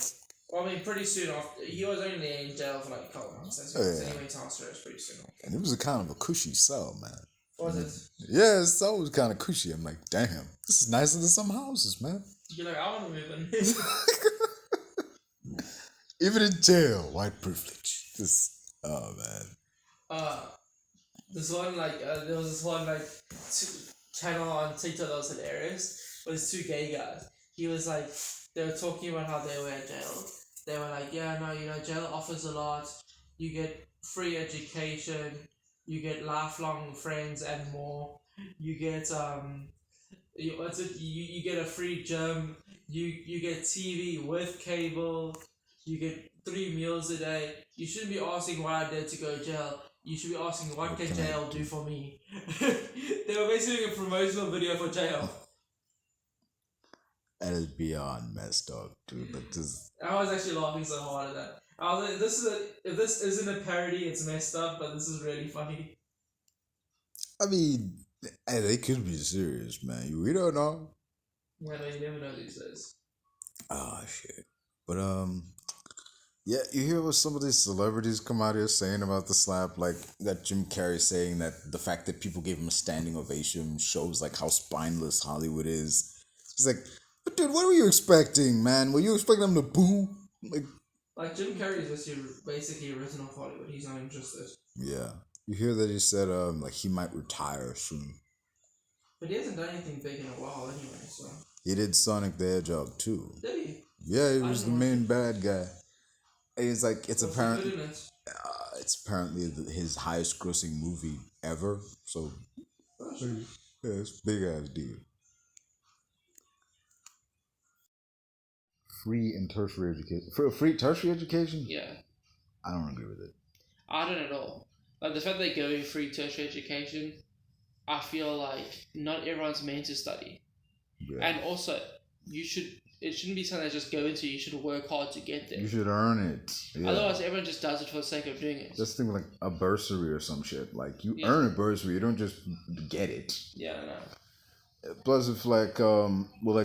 well, I mean, pretty soon after, he was only in jail for like a couple months. So anyway, to answer it was pretty soon after. and it was a kind of a cushy cell, man. Was it? Yeah, his cell was kind of cushy. I'm like, damn, this is nicer than some houses, man. You're like, I want to move in. Even in jail, white privilege. Just, oh man. This one there was this one channel on TikTok that was hilarious. It was two gay guys. He was like, they were talking about how they were in jail. They were like, yeah, no, jail offers a lot. You get free education. You get lifelong friends and more. You get you get a free gym. You get TV with cable. You get 3 meals a day. You shouldn't be asking what I did to go to jail. You should be asking what can jail do for me. They were basically doing a promotional video for jail. That is beyond messed up, dude. But just I was actually laughing so hard at that. I was like, if this isn't a parody, it's messed up, but this is really funny. I mean, hey, they could be serious, man. We don't know. Well, you never know these days. Oh shit. But yeah, you hear what some of these celebrities come out here saying about the slap, like that Jim Carrey saying that the fact that people gave him a standing ovation shows like how spineless Hollywood is. He's like, but dude, what were you expecting, man? Were you expecting them to boo? Like Jim Carrey is just basically written off Hollywood. He's not interested. Yeah. You hear that he said like he might retire soon. But he hasn't done anything big in a while anyway, so. He did Sonic the Hedgehog too. Did he? Yeah, he was the main bad guy. And it's like it's apparently it's apparently his highest grossing movie ever. So yeah, it's big ass deal. Free and tertiary education. For free tertiary education? Yeah. I don't agree with it. I don't at all. Like the fact they're giving free tertiary education, I feel like not everyone's meant to study. Yeah. And also, it shouldn't be something that just go into. You should work hard to get there. You should earn it. Yeah. Otherwise, everyone just does it for the sake of doing it. Just think like a bursary or some shit. Like you earn a bursary, you don't just get it. Yeah, I know. Plus, if like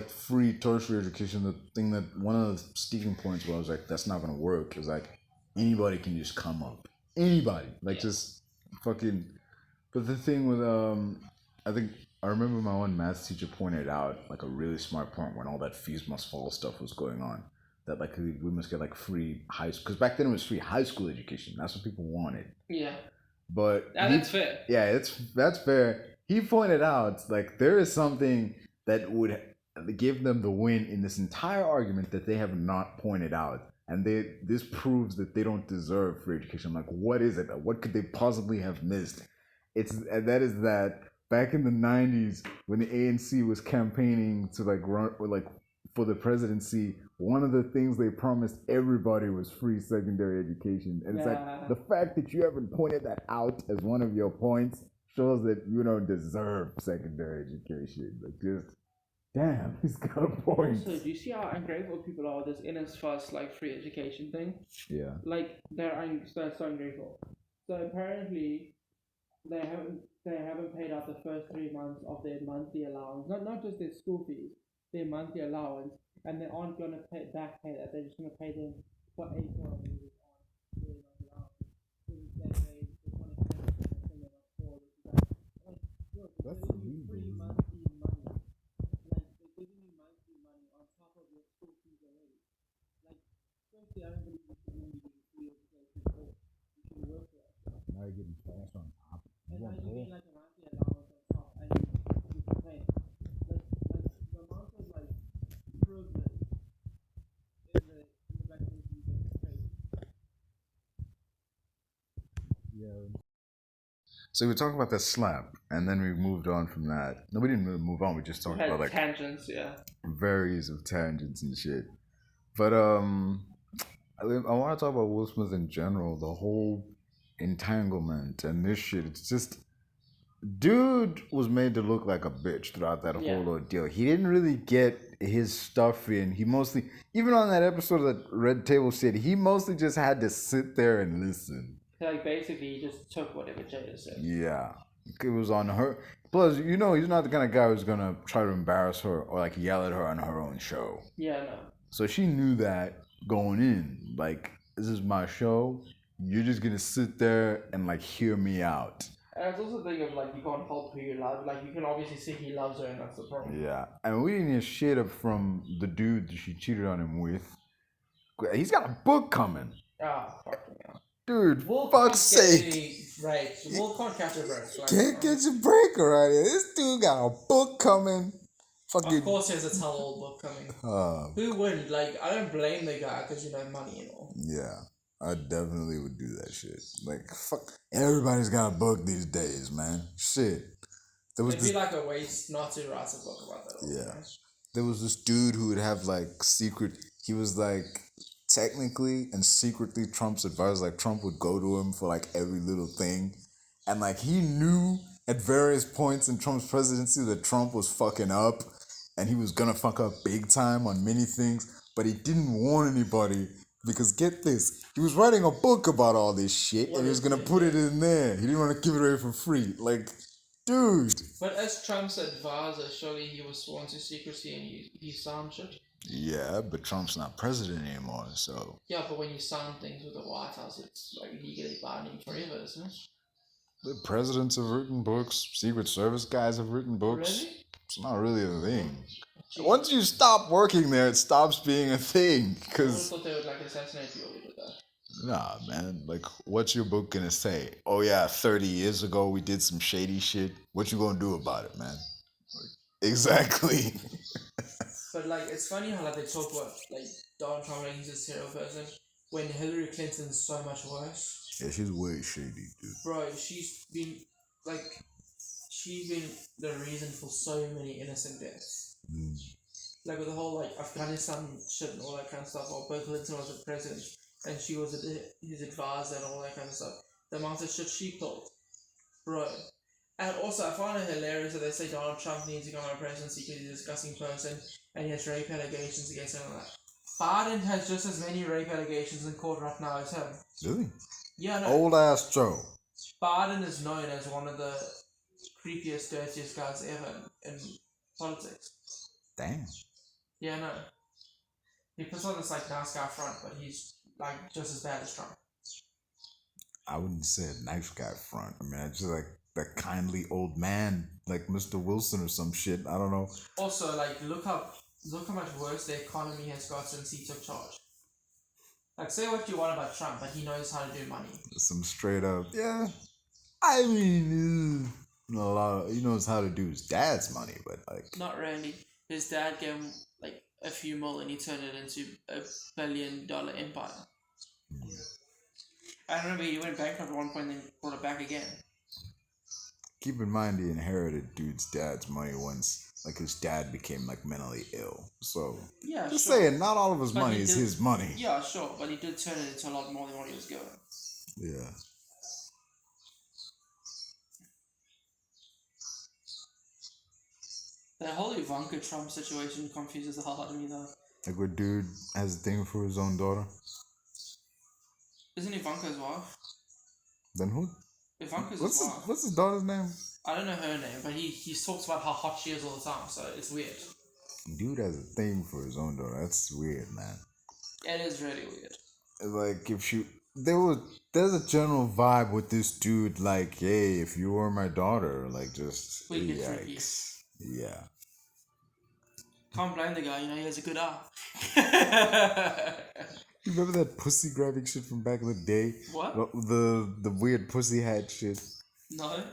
free tertiary education, the thing that one of the sticking points where I was like, that's not gonna work is like anybody can just come up. Anybody, just fucking. But the thing with I think I remember my one math teacher pointed out like a really smart point when all that fees must fall stuff was going on. That like we must get like free high school, because back then it was free high school education. That's what people wanted. Yeah. But that's fair. Yeah, that's fair. He pointed out like there is something that would give them the win in this entire argument that they have not pointed out, and this proves that they don't deserve free education. I'm like, what is it? What could they possibly have missed? That is that back in the 90s when the ANC was campaigning to like run for the presidency, one of the things they promised everybody was free secondary education. And it's like the fact that you haven't pointed that out as one of your points shows that you don't deserve secondary education. Like just damn, he's got a point. Also, do you see how ungrateful people are with this NSFAS like free education thing? Yeah. Like they're so ungrateful. So apparently they haven't paid out the first 3 months of their monthly allowance. Not just their school fees, their monthly allowance, and they aren't gonna pay that. They're just gonna pay them for April. That's free monthly money. Like they're giving you monthly money on top of your school fees already. Like firstly, I don't believe you should be getting free education or you should work for it. Now you're getting cash on top. And now you're getting like a monthly allowance on top and you can pay. Like the amount of like privilege in the black community is crazy. Yeah. So we talked about that slap, and then we moved on from that. No, we didn't really move on. We just talked about like tangents, varies of tangents and shit. But I want to talk about Will Smith in general. The whole entanglement and this shit. It's just, dude was made to look like a bitch throughout that whole ordeal. He didn't really get his stuff in. He mostly, even on that episode that Red Table said, he mostly just had to sit there and listen. Like, basically, he just took whatever Jada said. Yeah. It was on her. Plus, you know, he's not the kind of guy who's gonna try to embarrass her or like yell at her on her own show. Yeah, no. So she knew that going in. Like, this is my show. You're just gonna sit there and like hear me out. And it's also the thing of like, you can't help who you love. Like, you can obviously see he loves her, and that's the problem. Yeah. And we didn't hear shit up from the dude that she cheated on him with. He's got a book coming. Ah, fucking hell. Dude, fuck's sake. Right. Wolf can't catch a bird. Like, Can't get your break right here. This dude got a book coming. Fucking. Of course, there's a tell-all book coming. Who wouldn't? Like, I don't blame the guy because, you know, money and all. Yeah. I definitely would do that shit. Like, fuck. Everybody's got a book these days, man. Shit. It'd be like a waste not to write a book about that. Yeah. There was this dude who would have, like, secret. He was, like, technically and secretly Trump's advisor. Like, Trump would go to him for, like, every little thing. And, like, he knew at various points in Trump's presidency that Trump was fucking up. And he was gonna fuck up big time on many things. But he didn't warn anybody. Because get this, he was writing a book about all this shit, and he was gonna put it in there. He didn't want to give it away for free. Like, dude. But as Trump's advisor, surely he was sworn to secrecy and he signed shit. Yeah, but Trump's not president anymore, so. Yeah, but when you sign things with the White House, it's like legally binding forever, isn't it? The presidents have written books. Secret Service guys have written books. Really? It's not really a thing. Once you stop working there, it stops being a thing. I Cause thought they would like assassinate you over that. nah, man. Like, what's your book gonna say? Oh yeah, 30 years ago we did some shady shit. What you gonna do about it, man? Like, exactly. But like, it's funny how like they talk about like Donald Trump like he's a serial person when Hillary Clinton's so much worse. Yeah, she's way shady, dude. Bro, she's been the reason for so many innocent deaths. Like with the whole like Afghanistan shit and all that kind of stuff, while Bill Clinton was the president and she was his advisor and all that kind of stuff. The amount of shit she pulled. Bro. And also I find it hilarious that they say Donald Trump needs to go on a presidency because he's a disgusting person and he has rape allegations against him and all that. Biden has just as many rape allegations in court right now as him. Really? Yeah, no. Old ass Joe. Biden is known as one of the creepiest, dirtiest guys ever in politics. Damn. Yeah, no. He puts on this like nice guy front, but he's like just as bad as Trump. I wouldn't say a nice guy front. I mean, I just like that kindly old man, like Mr. Wilson or some shit. I don't know. Also, like look how much worse the economy has got since he took charge. Like, say what you want about Trump, but he knows how to do money. Some straight up, yeah. I mean, a lot. He knows how to do his dad's money, but like not really. His dad gave him like a few mil, and he turned it into $1 billion empire. I remember he went bankrupt at one point, and then brought it back again. Keep in mind, he inherited dude's dad's money once. Like his dad became like mentally ill. So yeah, just sure. saying, not all of his money is his money. Yeah, sure, but he did turn it into a lot more than what he was given. Yeah. The whole Ivanka Trump situation confuses the hell out of me though. Like what dude has a thing for his own daughter? Isn't Ivanka his wife? Then who? Ivanka's his wife. What's his daughter's name? I don't know her name, but he talks about how hot she is all the time, so it's weird. Dude has a thing for his own daughter. That's weird, man. It is really weird. Like there's a general vibe with this dude, like, hey, if you were my daughter, like just yikes. Yeah. Can't blame the guy, you know, he has a good eye. You remember that pussy grabbing shit from back in the day? What? The weird pussy hat shit. No.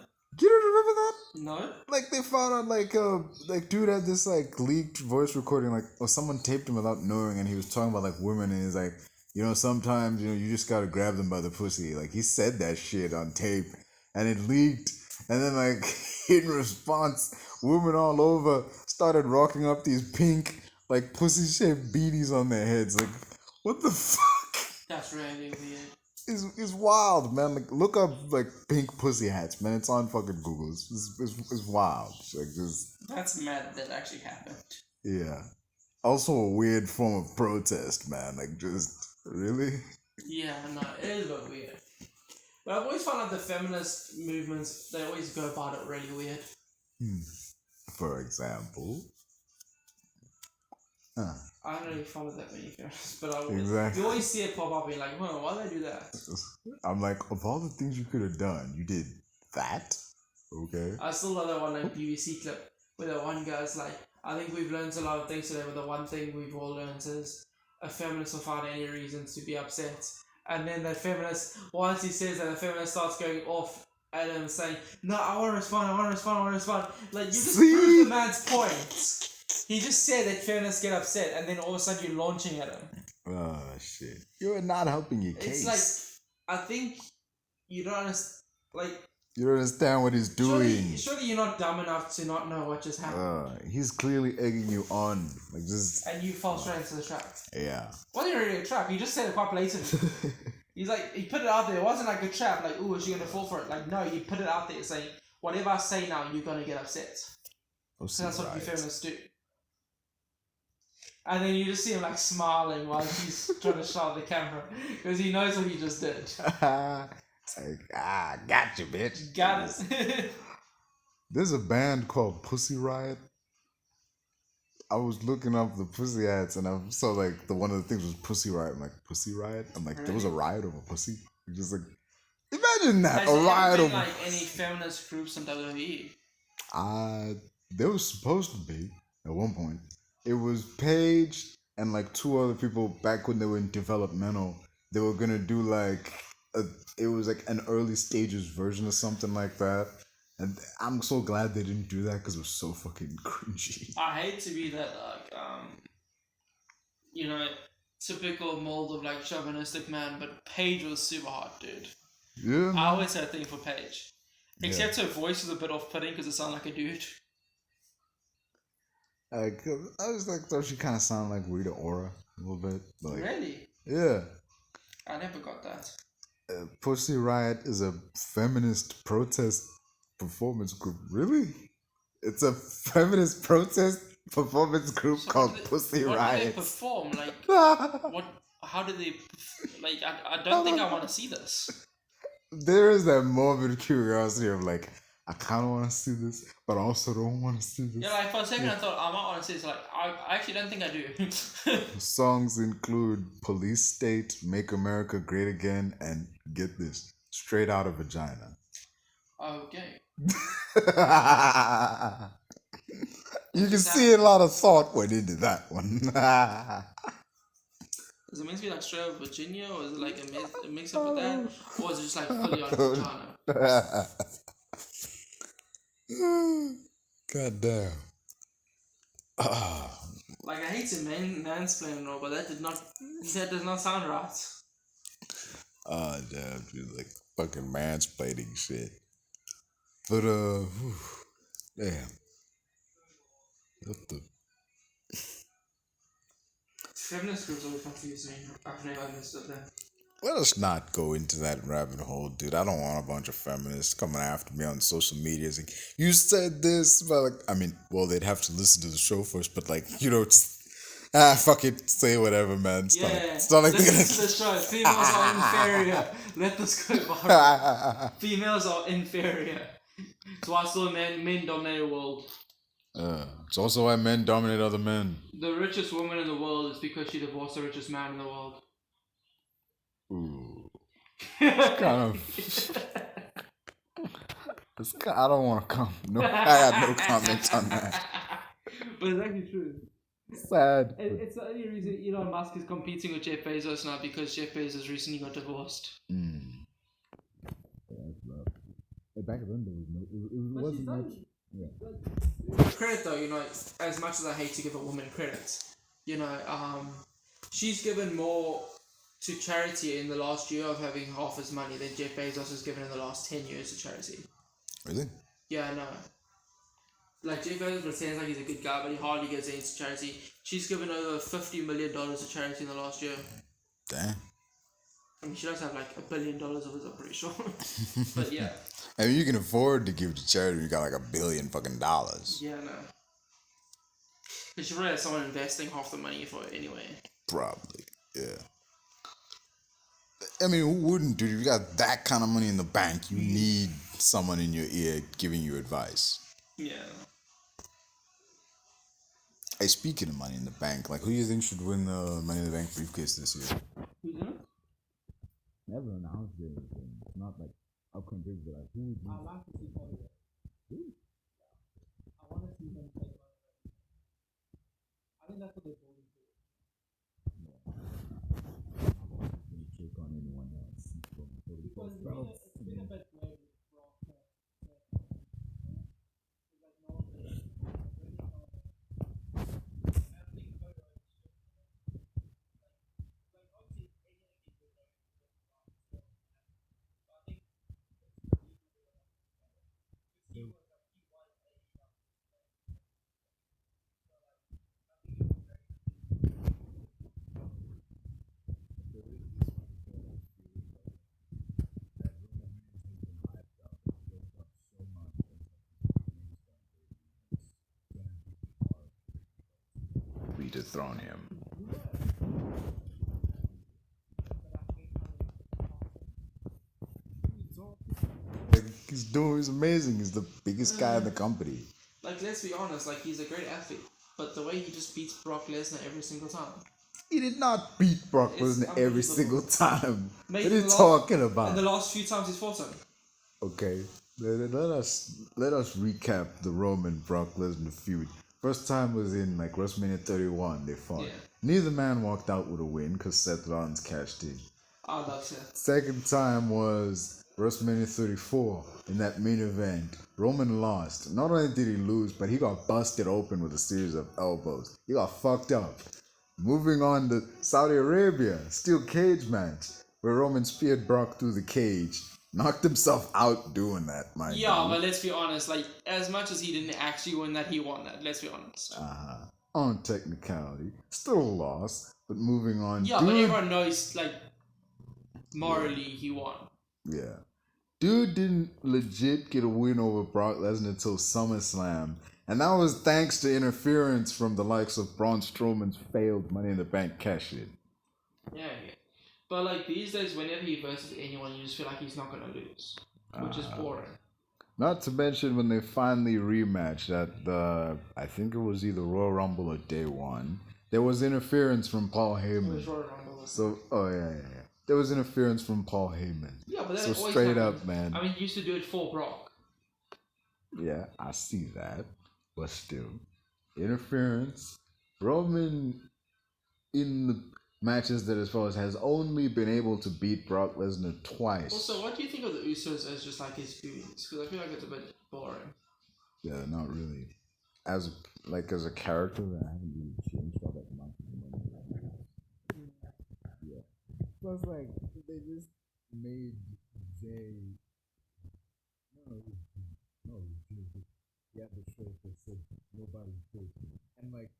You don't remember that? No. Like they found out like dude had this like leaked voice recording, like, or someone taped him without knowing, and he was talking about like women, and he's like, you know, sometimes, you know, you just gotta grab them by the pussy. Like he said that shit on tape and it leaked, and then like in response, women all over started rocking up these pink like pussy shaped beanies on their heads. Like, what the fuck? That's really weird. It's wild, man. Like, look up like pink pussy hats, man. It's on fucking Google. It's wild. Like this. That's mad that actually happened. Yeah. Also a weird form of protest, man. Like, just really. Yeah, no, it is a bit weird. But I've always found out the feminist movements, they always go about it really weird. For example. I don't really follow that many feminists, but Exactly. you always see it pop up and you're like, why do they do that? I'm like, of all the things you could have done, you did that? Okay. I still love that one like BBC clip where the one guy's like, I think we've learned a lot of things today, but the one thing we've all learned is a feminist will find any reasons to be upset. And then that feminist, once he says that, the feminist starts going off at him saying, no, I want to respond. Like, you just proved the man's point. He just said that feminists get upset, and then all of a sudden you're launching at him. Oh, shit. You're not helping your case. It's like, I think you don't understand, like... You don't understand what he's doing. Surely you're not dumb enough to not know what just happened. He's clearly egging you on. Like, just... And you fall straight into the trap. Yeah. Wasn't really a trap, he just said it quite blatantly. He's like, he put it out there, it wasn't like a trap, like, ooh, is she gonna fall for it? Like, no, he put it out there saying, whatever I say now, you're gonna get upset. So that's what you feminists do. And then you just see him like smiling while he's trying to shout at the camera because he knows what he just did. It's like, got you, bitch. Got it. There's a band called Pussy Riot. I was looking up the Pussy ads and I saw like one of the things was Pussy Riot. I'm like, Pussy Riot? I'm like, There was a riot over pussy? You're just like, imagine that. Has a riot over like any feminist groups in WWE? There was supposed to be at one point. It was Paige and like two other people back when they were in developmental. They were gonna do like it was like an early stages version of something like that. And I'm so glad they didn't do that because it was so fucking cringy. I hate to be that like typical mold of like chauvinistic man, but Paige was super hot, dude. Yeah. I always had a thing for Paige. Except her voice was a bit off-putting because it sounded like a dude. I was like, thought she kind of sounded like Rita Ora a little bit. Like, really? Yeah. I never got that. Pussy Riot is a feminist protest performance group. Really? It's a feminist protest performance group called Pussy Riot. What do they perform? Like, what? How do they? Like, I don't think I want to see this. There is that morbid curiosity of like, I kind of want to see this, but I also don't want to see this. Yeah, like for a second I thought I might want to see this. Like, I actually don't think I do. Songs include Police State, Make America Great Again, and get this, Straight Out of Vagina. Okay. You can see a lot of thought went into that one. Is it meant to be like straight out of Virginia, or is it like a mix up with that? Or is it just like fully on vagina? God damn. Like, I hate to mansplain and all, but that does not sound right. Damn, dude, like fucking mansplaining shit. But, damn. What the? Feminist groups always confuse me. I've never understood that. Let us not go into that rabbit hole, dude. I don't want a bunch of feminists coming after me on social media saying, you said this, but like, I mean, well, they'd have to listen to the show first, but like, just, fuck it, say whatever, man. It's not like listen to the show. Females are inferior. Let this go viral. Females are inferior. That's why still men dominate the world. It's also why men dominate other men. The richest woman in the world is because she divorced the richest man in the world. Ooh. Kind of. I don't want to come. No, I got no comments on that. But it's actually true. Sad. It's the only reason Elon Musk is competing with Jeff Bezos now, because Jeff Bezos recently got divorced. Back then there wasn't much. Yeah. Credit though, as much as I hate to give a woman credit, she's given more to charity in the last year of having half as money than Jeff Bezos has given in the last 10 years to charity. Really? Yeah, I know. Like, Jeff Bezos pretends like he's a good guy, but he hardly gives any to charity. She's given over $50 million to charity in the last year. Damn. I mean, she does have like $1 billion of it, I'm pretty sure. But yeah. I mean, you can afford to give to charity when you got like $1 billion fucking dollars. Yeah, no. Because she probably has someone investing half the money for it anyway. Probably, yeah. I mean, who wouldn't, dude? If you got that kind of money in the bank, you need someone in your ear giving you advice. Yeah. Hey, speaking of money in the bank, like, who do you think should win the Money in the Bank briefcase this year? Who's in it? Never announced anything. It's not like upcoming big, but like, who would I like to see Cody. I want to see him take money. I think that's what they're building to. take on anyone else? Because it's been a bit weird with Brock. Like, no one really dethrone him. Like, he's amazing. He's the biggest guy in the company. Like, let's be honest, like, he's a great athlete, but the way he just beats Brock Lesnar every single time. He did not beat Brock Lesnar every single time. Maybe what are you talking about? In the last few times he's fought him. Okay, let us recap the Roman Brock Lesnar feud. First time was in like WrestleMania 31. They fought. Yeah. Neither man walked out with a win because Seth Rollins cashed in. Oh, that's it. Second time was WrestleMania 34 in that main event. Roman lost. Not only did he lose, but he got busted open with a series of elbows. He got fucked up. Moving on to Saudi Arabia, steel cage match, where Roman speared Brock through the cage. Knocked himself out doing that, man. Yeah, but let's be honest, like, as much as he didn't actually win that, he won that, let's be honest. On technicality. Still lost, but moving on. Yeah, but everyone knows, like, morally he won. Yeah. Dude didn't legit get a win over Brock Lesnar until SummerSlam. And that was thanks to interference from the likes of Braun Strowman's failed Money in the Bank cash in. Yeah. But, like, these days, whenever he versus anyone, you just feel like he's not going to lose. Which is boring. Not to mention when they finally rematched at the, I think it was either Royal Rumble or Day 1, there was interference from Paul Heyman. It was Royal Rumble. So, yeah. There was interference from Paul Heyman. Yeah, but that so always straight happened. up, man. I mean, he used to do it for Brock. Yeah, I see that. But still, interference. Roman, in the matches that as far as has only been able to beat Brock Lesnar twice. Also, what do you think of the Usos as just like his feuds? Because I feel like it's a bit boring. Yeah, not really. As a character, that haven't really changed all that much. Yeah. Plus, like, they just made Jay. No, yeah, the show that said nobody's good. And like,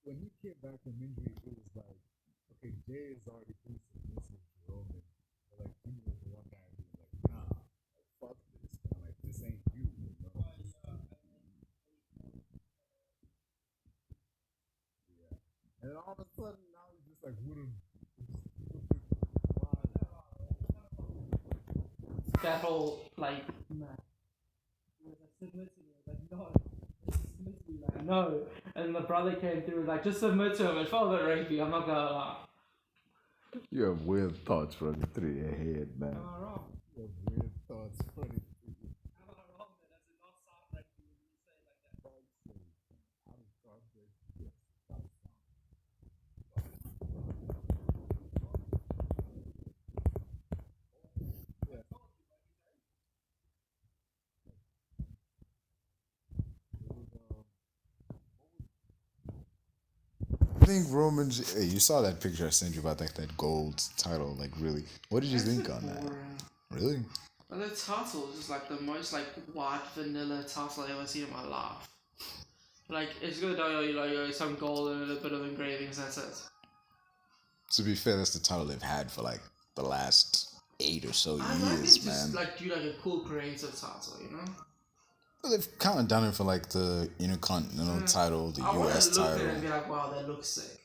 when he came back from injury, it was like, okay, Jay is already pretty submissive to Roman. But like, he was the one guy who was like, nah, like, fuck this. And like, this ain't you, you know? Yeah. And then all of a sudden, now he's just like, what a. That whole, like, no. And the brother came through like, just submit to him. It felt a bit rapey, I'm not gonna lie. You have weird thoughts running through your head, man. Am I wrong? You have weird thoughts running through your head. Am I wrong? That does it not sound rapey when you say it like that? Out of context, yes. I think Roman's. Hey, you saw that picture I sent you about that gold title. Like, really, what did you think on that? Really? Well, the title is just like the most like white vanilla title I've ever seen in my life. Like, it's got a logo, some gold and a bit of engravings. That's it. To be fair, that's the title they've had for like the last 8 or so I years, like it man. just like do like a cool creative title, you know. Well, they've kind of done it for like the Intercontinental title, the US I want to look title. at it and be like, wow, that looks sick.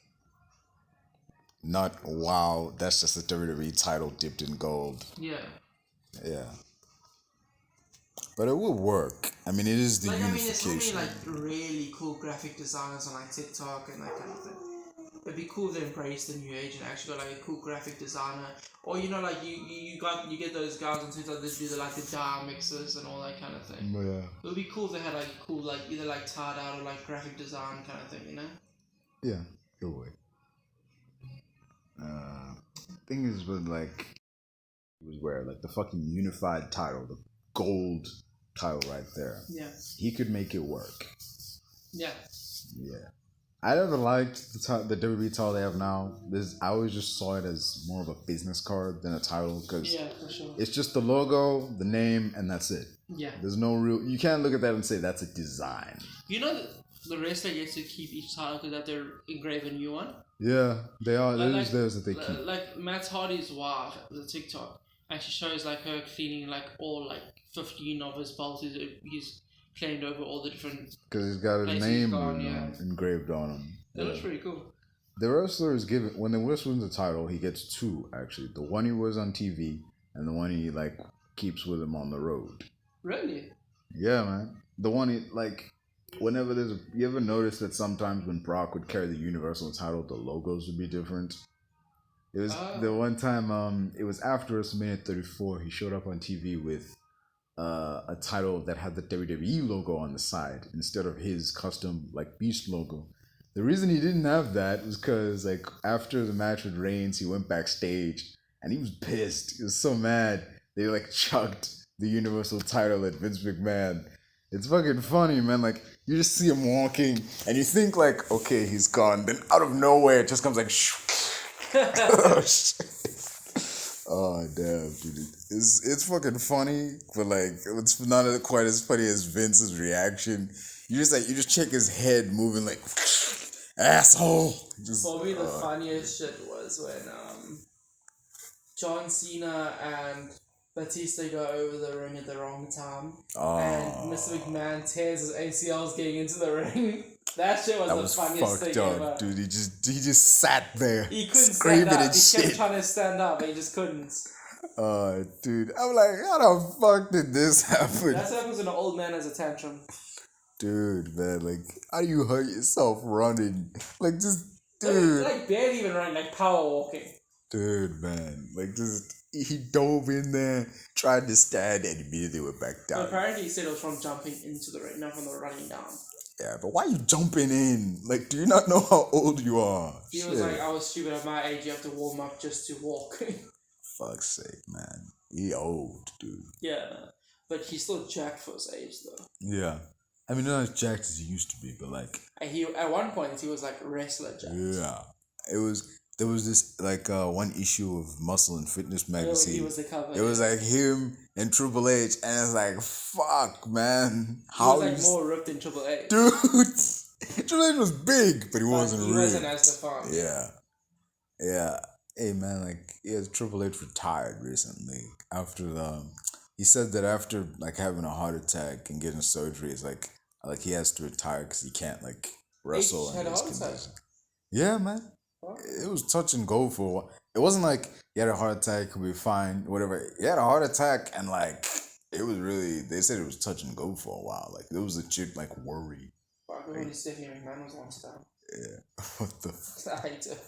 Not wow, that's just a WWE title dipped in gold. Yeah. Yeah. But it will work. I mean, it is the unification. There's so many really cool graphic designers on TikTok and that kind of thing. It'd be cool to embrace the new age and actually got a cool graphic designer, or you get those guys on TikTok that do the DAR mixes and all that kind of thing. Yeah. It would be cool to have cool either tied out or graphic design kind of thing, you know? Yeah, it would. Thing is, with it was where the fucking unified title, the gold title right there. Yeah. He could make it work. Yeah. Yeah. I never liked the WWE title they have now. I always just saw it as more of a business card than a title because for sure. It's just the logo, the name, and that's it. Yeah. There's no real. You can't look at that and say that's a design. You know the wrestler gets to keep each title because that they're engrave a new one. Yeah, they are. There's those that they keep. Like Matt Hardy's wife, the TikTok, and she shows her cleaning all 15 of his belts. He's claimed over all the different. Because he's got his name engraved on him. That looks pretty cool. The wrestler is given when the wrestler wins the title, he gets two actually. The one he wears on TV and the one he keeps with him on the road. Really? Yeah, man. The one he whenever you ever notice that sometimes when Brock would carry the Universal title, the logos would be different. It was the one time it was after WrestleMania 34. He showed up on TV with a title that had the WWE logo on the side instead of his custom Beast logo. The reason he didn't have that was because after the match with Reigns, he went backstage and he was pissed. He was so mad they chucked the Universal title at Vince McMahon. It's fucking funny, man. You just see him walking and you think okay, he's gone. Then out of nowhere, it just comes oh shit. Oh damn, dude! It's fucking funny, but it's not quite as funny as Vince's reaction. You just check his head moving asshole. For me, the funniest shit was when John Cena and Batista go over the ring at the wrong time, and Mr. McMahon tears his ACLs getting into the ring. That shit was the funniest thing ever. Dude. He just sat there. He couldn't stand up. He kept trying to stand up, but he just couldn't. Dude, I'm how the fuck did this happen? That's what happens when an old man has a tantrum. Dude, man, how do you hurt yourself running? Dude. Barely even running, power walking. Dude, man, he dove in there, tried to stand, and immediately went back down. But apparently he said it was from jumping into the ring, not from the running down. Yeah, but why are you jumping in? Do you not know how old you are? He was I was stupid at my age, you have to warm up just to walk. Fuck's sake, man. He old, dude. Yeah, but he's still jacked for his age, though. Yeah. I mean, not as jacked as he used to be, but he at one point he was wrestler jacked. Yeah. There was this one issue of Muscle and Fitness magazine. He was the cover. It was him and Triple H, and it's fuck, man. He was more ripped than Triple H. Dude, Triple H was big, but he wasn't ripped. He wasn't as defined. Yeah. Hey man, Triple H retired recently after he said that after having a heart attack and getting surgery, it's he has to retire because he can't wrestle. He had a heart attack. Yeah, man. It was touch and go for a while. It wasn't he had a heart attack, he'll be fine, whatever. He had a heart attack and it was really, they said it was touch and go for a while. There was legit worry. Fuck, when Stephanie McMahon was on stuff. Yeah. What the fuck? I hate it.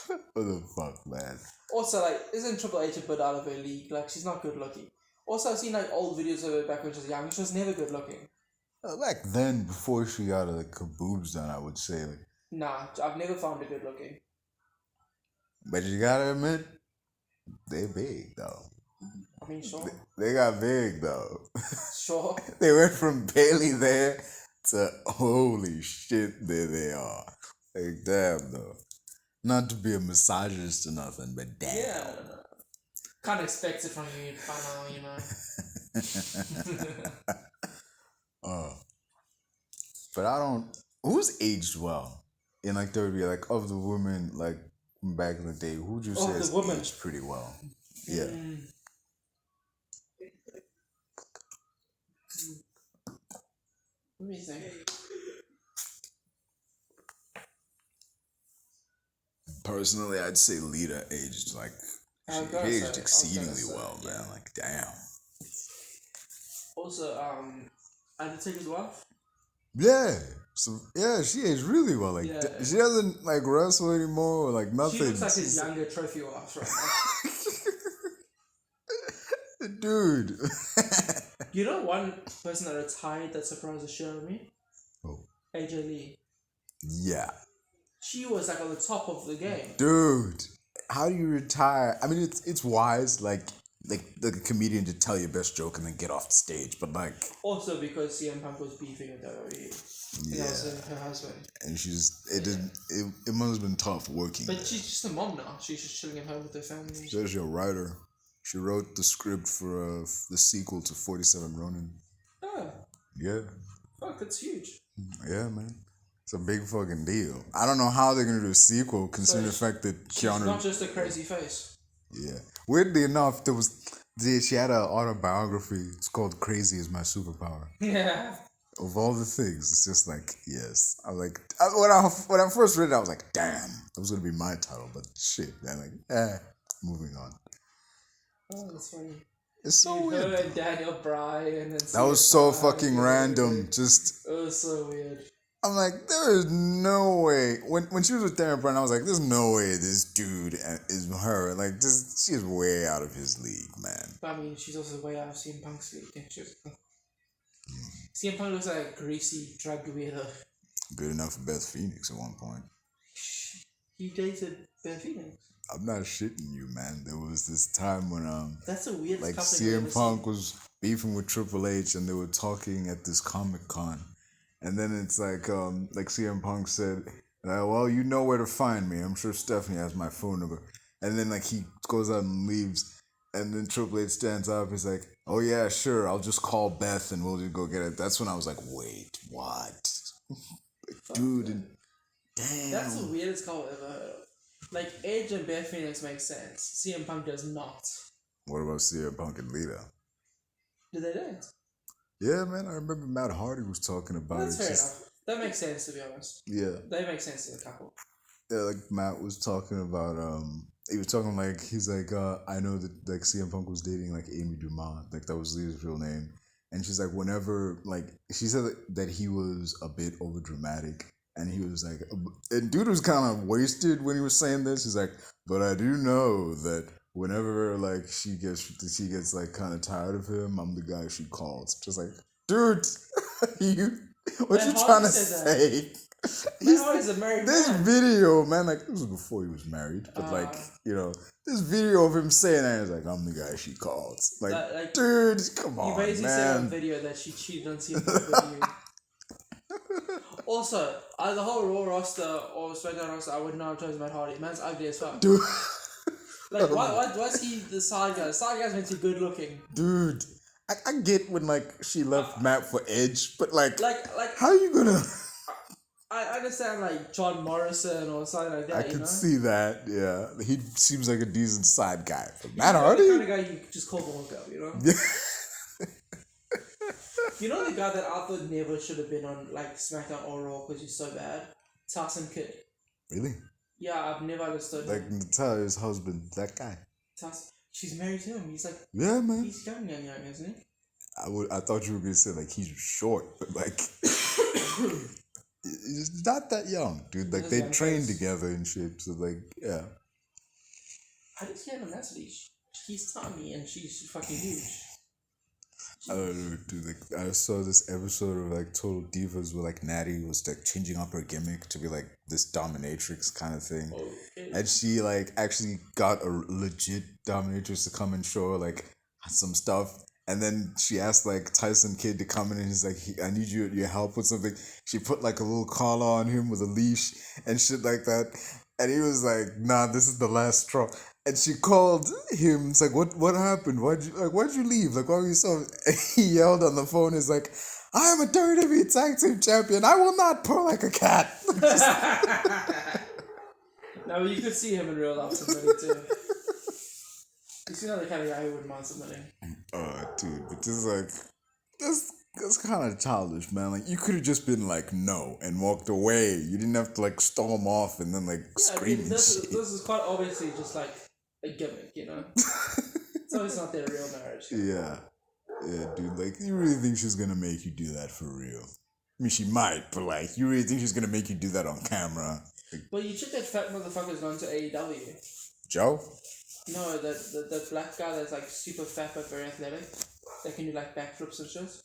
What the fuck, man? Also, isn't Triple H a bit out of her league? She's not good looking. Also, I've seen old videos of her back when she was young. She was never good looking. Back then, before she got her boobs done, I would say nah, I've never found her good looking. But you gotta admit, they're big though. I mean, sure. They got big though. Sure. They went from barely there to holy shit, there they are. Damn though. Not to be a misogynist or nothing, but damn. Yeah. Can't expect it from you by now, But I don't. Who's aged well in WWE? Of the women, from back in the day, who'd you say has aged pretty well? Yeah. Let me think. Personally, I'd say Lita aged like she aged exceedingly well, man. Like, damn. Also, Undertaker's wife. Yeah. So yeah, she aged really well. Like she doesn't like wrestle anymore or like nothing. She looks like his younger trophy wife right now. Dude. You know one person that retired that surprised the shit out of me? Oh. AJ Lee. Yeah. She was like on the top of the game. Dude. How do you retire? I mean, it's wise, like a comedian to tell your best joke and then get off the stage, but like also because CM Punk was beefing with WWE. Yeah, her husband. And it must have been tough working. But she's just a mom now. She's just chilling at home with her family. She's a writer. She wrote the script for the sequel to 47 Ronin. Oh. Yeah. Fuck, that's huge. Yeah, man. It's a big fucking deal. I don't know how they're gonna do a sequel, considering the fact that Keanu. She's not just a crazy face. Yeah. Weirdly enough, she had an autobiography. It's called "Crazy Is My Superpower." Yeah. Of all the things, it's just like yes. I was like, when I first read it, I was like, damn, that was gonna be my title, but shit, man, like, moving on. Oh, that's funny. It's so weird. Her and Daniel Bryan and that was so fucking random. Just it was so weird. I'm like, there is no way. When she was with Daniel Bryan, I was like, there's no way this dude is her. Like, she's way out of his league, man. But I mean, she's also way out of CM Punk's league. CM Punk looks like a greasy drug weirdo. Good enough for Beth Phoenix at one point. He dated Beth Phoenix. I'm not shitting you, man. There was this time when that's a weird like CM Punk was beefing with Triple H and they were talking at this Comic-Con. And then it's like CM Punk said, well, you know where to find me. I'm sure Stephanie has my phone number. And then like he goes out and leaves. And then Triple H stands up. He's like, oh yeah, sure. I'll just call Beth and we'll just go get it. That's when I was like, wait, what? Dude, and damn. That's the weirdest call I've ever heard of. Like, Edge and Beth Phoenix makes sense. CM Punk does not. What about CM Punk and Lita? Did they dance? Yeah, man. I remember Matt Hardy was talking about That's fair enough. That makes sense, to be honest. Yeah. They make sense as a couple. Yeah, like Matt was talking about, he was talking like, he's like, I know that like CM Punk was dating like Amy Dumas. Like that was Lita's real name. And she's like, whenever, like, she said that he was a bit over dramatic. And he was like, and dude was kind of wasted when he was saying this. He's like, but I do know that whenever like she gets like kind of tired of him, I'm the guy she calls. Just like, dude, what you trying to say? He's a married this man. video, man, like this was before he was married, but like this video of him saying that is like, I'm the guy she calls. Like dude, come on, man. He basically said on video that she cheated on CM Punk with you. Also, the whole Raw roster or SmackDown roster, I would not have chosen Matt Hardy. Man's ugly as fuck. Dude. Like, why's he the side guy? The side guy's meant to be good looking. Dude. I get when, like, she left Matt for Edge, but, like how are you gonna... I understand, like, John Morrison or something like that, I can see that, yeah. He seems like a decent side guy. But Matt Hardy? The kind of guy you just call the hookup, you know? Yeah. You know the guy that I thought never should have been on like SmackDown or Raw because he's so bad? Tyson Kidd. Really? Yeah, I've never understood like him. Natalia's husband, that guy. She's married to him. He's like, yeah, man. He's young, isn't he? I thought you were gonna say like he's short, but like he's not that young, dude. Like they train together and shit. So like, yeah. How does he have a message? He's tiny and she's fucking huge. I don't know, dude. Like, I saw this episode of like Total Divas where like Natty was like changing up her gimmick to be like this dominatrix kind of thing, and she like actually got a legit dominatrix to come and show her like some stuff. And then she asked like Tyson Kidd to come in and he's like, I need your help with something. She put like a little collar on him with a leash and shit like that. And he was like, nah, this is the last straw. And she called him. It's like, what happened? Why'd you leave? Like, why were you so... And he yelled on the phone. He's like, I am a WWE Tag Team Champion. I will not purr like a cat. No, you could see him in real life submitting too. You see another kind of guy who wouldn't mind submitting. Oh, dude. But just like... Just That's kind of childish, man. Like, you could have just been like, no, and walked away. You didn't have to, like, storm off and then, like, scream and shit. This is quite obviously just, like, a gimmick, you know? So it's not their real marriage. Yeah. Yeah, dude. Like, you really think she's gonna make you do that for real? I mean, she might, but, like, you really think she's gonna make you do that on camera? Like, but you check that fat motherfucker's gone to AEW. Joe? No, the black guy that's, like, super fat but very athletic. That can do, like, backflips and shit.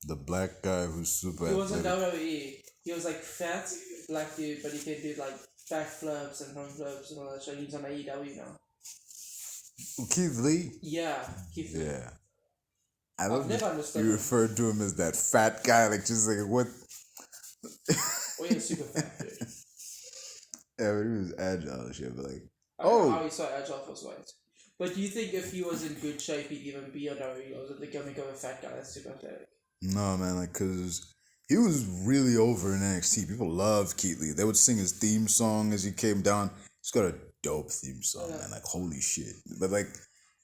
The black guy who's super He was in athletic. WWE. He was like fat, black dude, but he can do like backflips and front flips and all that shit. He's on AEW now. Keith Lee? Yeah, Keith Lee. Yeah. I I've love never that understood you him. referred to him as that fat guy, like, just like, what? Well, he's super fat, dude. Yeah, but he was agile and shit, but like, I don't know how he's so agile for his weight. But do you think if he was in good shape, he'd even be on WWE, or was it the gimmick of a fat guy that's super athletic? no, man, like, cause he was really over in NXT. People loved Keith Lee. They would sing his theme song as he came down. He's got a dope theme song, man. Like, holy shit. But like,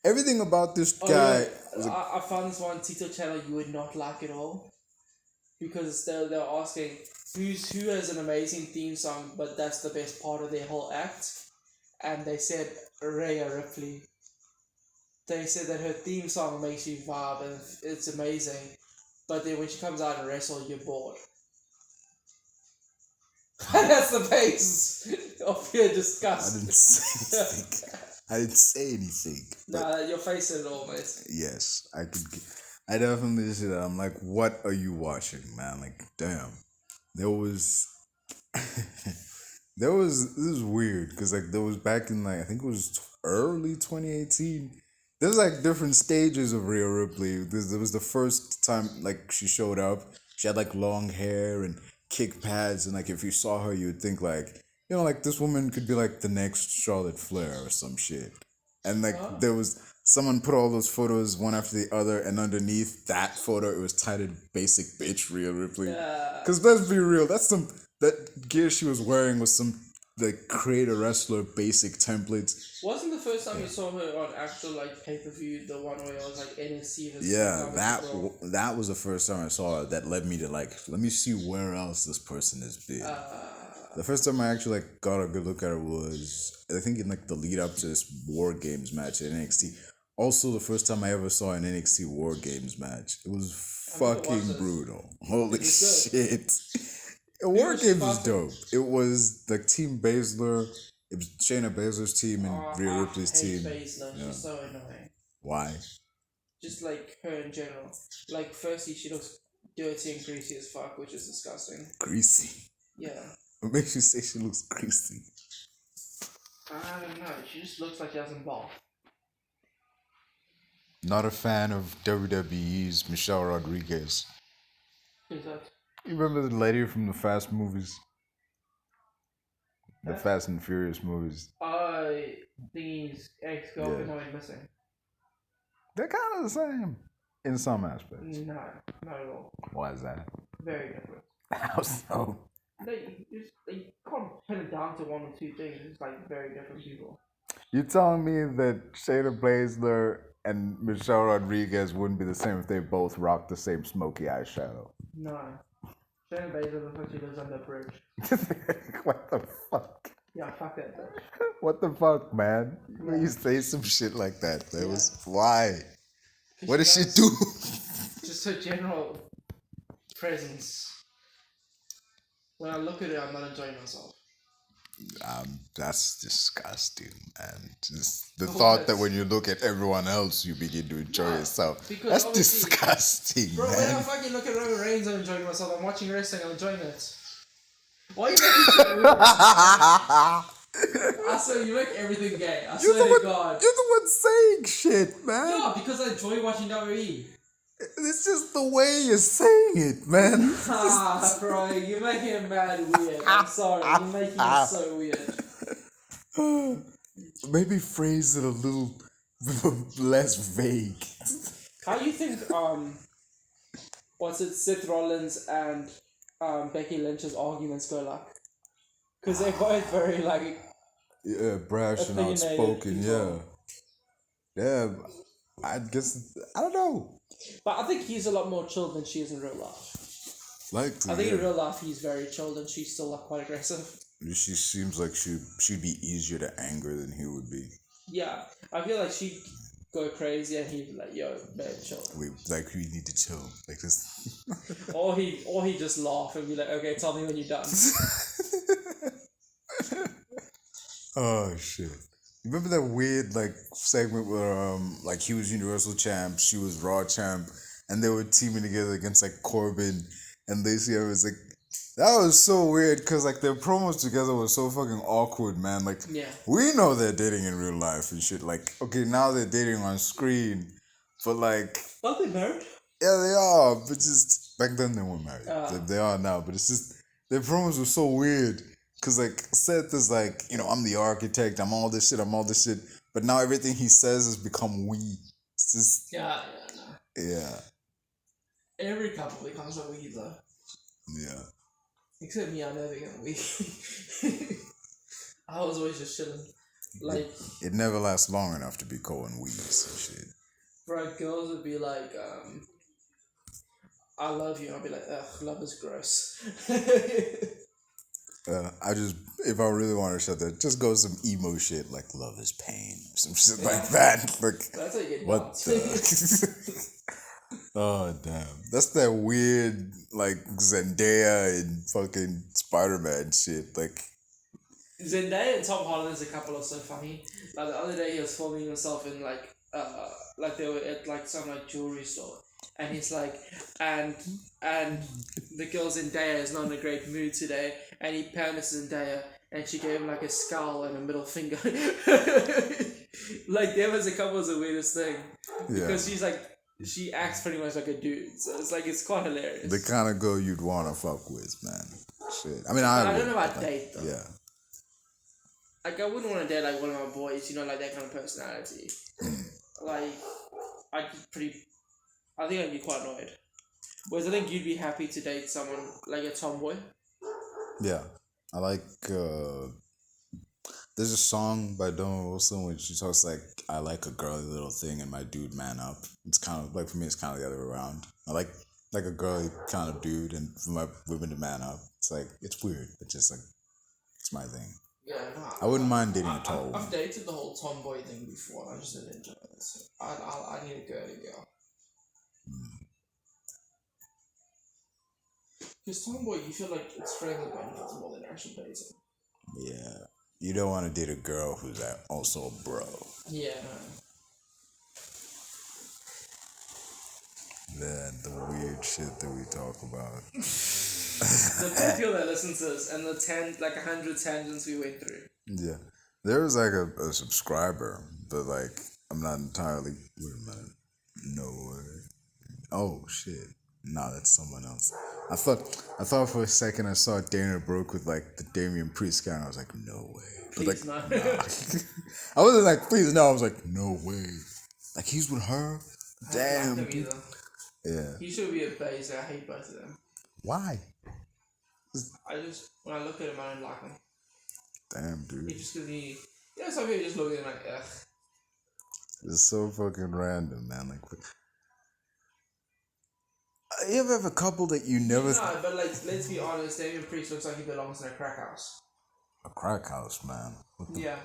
everything about this guy. Yeah. I found this one TikTok channel you would not like at all, because they're asking who has an amazing theme song, but that's the best part of their whole act, and they said Rhea Ripley. They said that her theme song makes you vibe and it's amazing, but then when she comes out and wrestle, you're bored. That's the base of your disgust. I didn't say anything. I didn't say anything. Nah, your face said it all, mate. Yes, I definitely see that. I'm like, what are you watching, man? Like, damn. This is weird, because, like, there was back in, like, I think it was early 2018. There's, like, different stages of Rhea Ripley. There was the first time, like, she showed up. She had, like, long hair and kick pads, and, like, if you saw her, you'd think, like, you know, like, this woman could be, like, the next Charlotte Flair or some shit. And, like, there was, someone put all those photos one after the other, and underneath that photo, it was titled Basic Bitch Rhea Ripley. Because let's be real, that gear she was wearing was some, like, create a wrestler basic templates. Wasn't the first time you saw her on actual, like, pay-per-view the one where it was, like, NXT? Yeah, that was the first time I saw her. That led me to, like, let me see where else this person has been. The first time I actually, like, got a good look at her was, I think, in, like, the lead up to this War Games match at NXT. Also, the first time I ever saw an NXT War Games match. It was fucking brutal. Holy shit. War Games was dope. It was, like, Team Baszler. It was Shayna Baszler's team and Rhea Ripley's team. Baszler. She's so annoying. Why? Just, like, her in general. Like, firstly, she looks dirty and greasy as fuck, which is disgusting. Greasy? Yeah. What makes you say she looks greasy? I don't know. She just looks like she hasn't bath. Not a fan of WWE's Michelle Rodriguez. Who's that? You remember the lady from the Fast movies? The Fast and Furious movies. These ex-girlfriend went missing. They're kind of the same in some aspects. No, not at all. Why is that? Very different. How so? You can't pin it down to one or two things. It's like very different people. You're telling me that Shayna Baszler and Michelle Rodriguez wouldn't be the same if they both rocked the same smoky eyeshadow? No. Shayna Baszler looks like she lives under a bridge. What the fuck? Yeah, fuck that bitch. What the fuck, man? You say some shit like that. Why? What does she do? Just her general presence. When I look at her, I'm not enjoying myself. That's disgusting. And just the thought that when you look at everyone else, you begin to enjoy yourself. That's disgusting, bro, man. when I fucking look at Roman Reigns, I'm enjoying myself. I'm watching wrestling, I'm enjoying it. Why are you making shit weird? I swear, you make everything gay. I swear to God. You're the one saying shit, man. Yeah, because I enjoy watching WWE. It's just the way you're saying it, man. Bro, you're making it mad weird. I'm sorry, you're making it so weird. Maybe phrase it a little less vague. How do you think, Seth Rollins and Becky Lynch's arguments go like? Because they're both very, like... Yeah, brash and outspoken, yeah. Yeah. I guess I don't know. But I think he's a lot more chill than she is in real life. Likely, I think in real life he's very chilled and she's still like quite aggressive. She seems like she'd be easier to anger than he would be. Yeah, I feel like she'd go crazy and he'd be like, "Yo, babe, chill." We need to chill, like this. or he just laugh and be like, "Okay, tell me when you're done." Oh shit! Remember that weird like segment where like he was Universal Champ, she was Raw Champ, and they were teaming together against like Corbin and Lacey Evans. Like that was so weird because like their promos together was so fucking awkward, man. Like we know they're dating in real life and shit. Like okay, now they're dating on screen, but like they married? Yeah, they are. But just back then they weren't married. They are now, but it's just their promos were so weird. Cause like Seth is like, I'm the architect, I'm all this shit, but now everything he says has become we. It's just no. Yeah. Every couple becomes a we though. Yeah. Except me, I'm never gonna we. I was always just chilling. Like it never lasts long enough to be calling wees and shit. Bro, girls would be like, I love you, and I'll be like, ugh, love is gross. If I really want to shut that, just go some emo shit like love is pain or some shit like that. Like, that's how you get what the? Oh damn, that's that weird like Zendaya and fucking Spider-Man shit. Like Zendaya and Tom Holland's a couple are so funny. Like the other day he was filming himself in like they were at like some like jewelry store. And he's like, and the girl Zendaya is not in a great mood today. And he panics Zendaya, and she gave him like a scowl and a middle finger. Like them as a couple is the weirdest thing, because she's like, she acts pretty much like a dude. So it's like it's quite hilarious. The kind of girl you'd want to fuck with, man. Shit. I mean, I don't know about date though. Yeah. Like I wouldn't want to date like one of my boys, like that kind of personality. Like I think I'd be quite annoyed. Whereas I think you'd be happy to date someone like a tomboy. Yeah. I like, there's a song by Dawn Wilson when she talks like, I like a girly little thing and my dude man up. It's kind of, like for me, it's kind of the other way around. I like a girly kind of dude and for my women to man up. It's like, it's weird, but just like, it's my thing. Yeah, no. I wouldn't mind dating a tall woman. I've dated the whole tomboy thing before and I just didn't enjoy it. So I need a girly girl. Because tomboy, you feel like it's friendly benefits more than actual dating. Yeah. You don't want to date a girl who's also a bro. Yeah. Man, the weird shit that we talk about. The people that listen to us and the 100 tangents we went through. Yeah. There was like a subscriber, but like, I'm not entirely. Wait a minute. No way. Oh, shit. Nah, that's someone else. I thought for a second I saw Dana Brooke with like the Damian Priest guy and I was like, no way. Please like, not. Nah. I wasn't like, please no. I was like, no way. Like he's with her? Damn. I don't like him either. Yeah. He should be a base. I hate both of them. Why? When I look at him, I don't like him. Damn, dude. He just because some people just look at him like, ugh. It's so fucking random, man. Like, you ever have a couple that you never... No, but like, let's be honest, Damian Priest looks like he belongs in a crack house. A crack house, man. Yeah.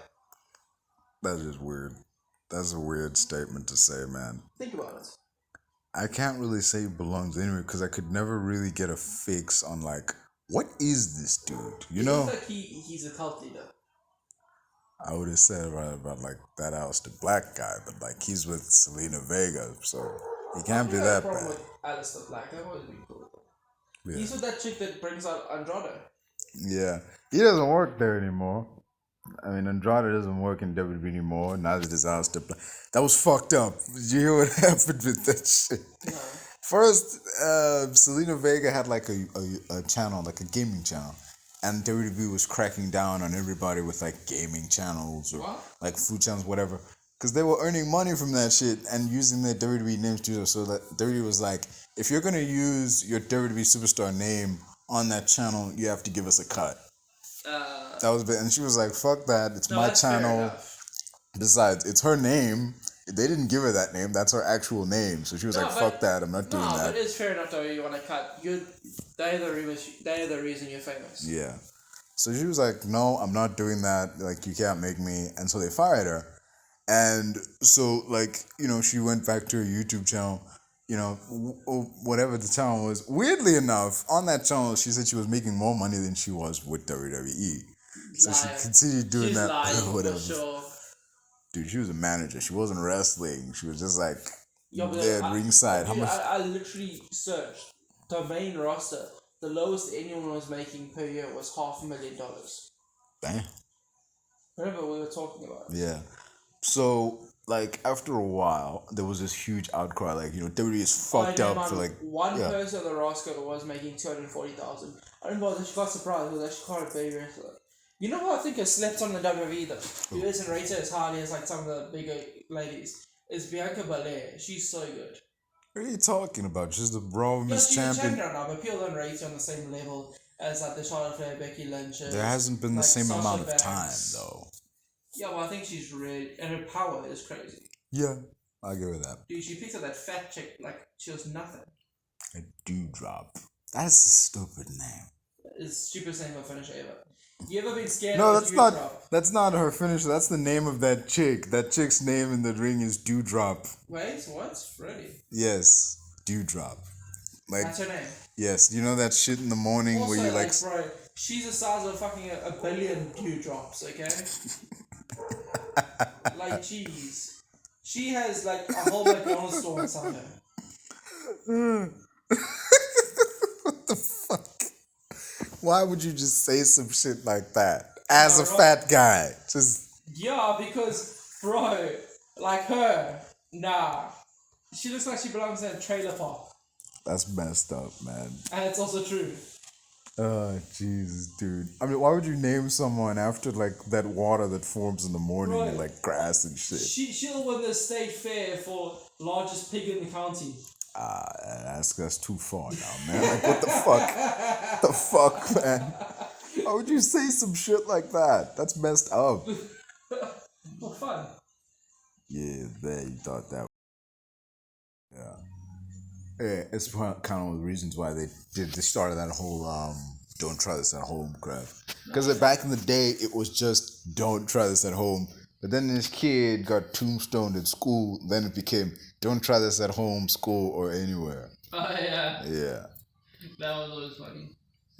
That's just weird. That's a weird statement to say, man. Think about it. I can't really say he belongs anywhere because I could never really get a fix on like, what is this dude? You know? Looks like he's a cult leader. I would have said right about like that Alistair Black guy, but like he's with Selena Vega, so he can't be that bad. With Alistair Black, that would be cool. Yeah. He's with that chick that brings out Andrade. Yeah, he doesn't work there anymore. I mean, Andrade doesn't work in WWE anymore. Neither does Alistair Black. That was fucked up. Did you hear what happened with that shit? No. First, Selena Vega had like a channel, like a gaming channel. And WWE was cracking down on everybody with like gaming channels or like food channels, whatever. Because they were earning money from that shit and using their WWE names too. So that WWE was like, if you're going to use your WWE superstar name on that channel, you have to give us a cut. That was bad. And she was like, fuck that. It's my channel. Besides, it's her name. They didn't give her that name. That's her actual name. So she was like, "Fuck that! I'm not doing that." No, but it's fair enough though. You want to cut. They're the reason you're famous. Yeah. So she was like, "No, I'm not doing that. Like, you can't make me." And so they fired her. And so, like, you know, she went back to her YouTube channel. You know, whatever the channel was. Weirdly enough, on that channel, she said she was making more money than she was with WWE. So she continued doing She's that. lying, whatever. For sure. Dude, she was a manager. She wasn't wrestling. She was just like there at ringside. How much? I literally searched the main roster. The lowest anyone was making per year was $500,000. Damn. Remember we were talking about it. Yeah. So, like, after a while, there was this huge outcry. Like, you know, WWE is fucked up for, like... One person on the roster was making $240,000. I remember that she got surprised because she called a baby wrestler. You know who I think has slept on the WWE though? Who isn't rated as highly as, like, some of the bigger ladies? Is Bianca Belair. She's so good. What are you talking about? She's the Raw Women's She's Champion. a champion now, but people don't rate her on the same level as, like, the Charlotte Flair, Becky Lynch. There hasn't been the same amount of time, though. Yeah, well, I think she's really... And her power is crazy. Yeah, I'll give her that. Dude, she picked up that fat chick like she was nothing. A dewdrop. That's a stupid name. It's stupidest name of finisher ever. You ever been scared No, of that's a not. dewdrop? That's not her finisher. That's the name of that chick. That chick's name in the ring is Dewdrop. Wait, what? Really? Yes, Dewdrop. Like, that's her name. Yes, you know that shit in the morning Also, where you like. Bro, she's the size of fucking a billion dewdrops. Okay. Like, jeez. She has like a whole McDonald's store inside her. What the fuck? Why would you just say some shit like that as a fat guy? Just yeah, because bro, like her, nah, she looks like she belongs in a trailer park. That's messed up, man. And it's also true. Oh, Jesus, dude. I mean, why would you name someone after, like, that water that forms in the morning, Right. like grass and shit? She'll win the state fair for largest pig in the county. That's too far now, man. Like, what the fuck? What the fuck, man? Why would you say some shit like that? That's messed up. For fun. Yeah, there you thought that. Yeah. Yeah, it's kind of one of the reasons why they started that whole don't try this at home crap. Because back in the day, it was just don't try this at home. But then this kid got tombstoned at school. Then it became don't try this at home, school, or anywhere. Oh, yeah. Yeah. That was always funny.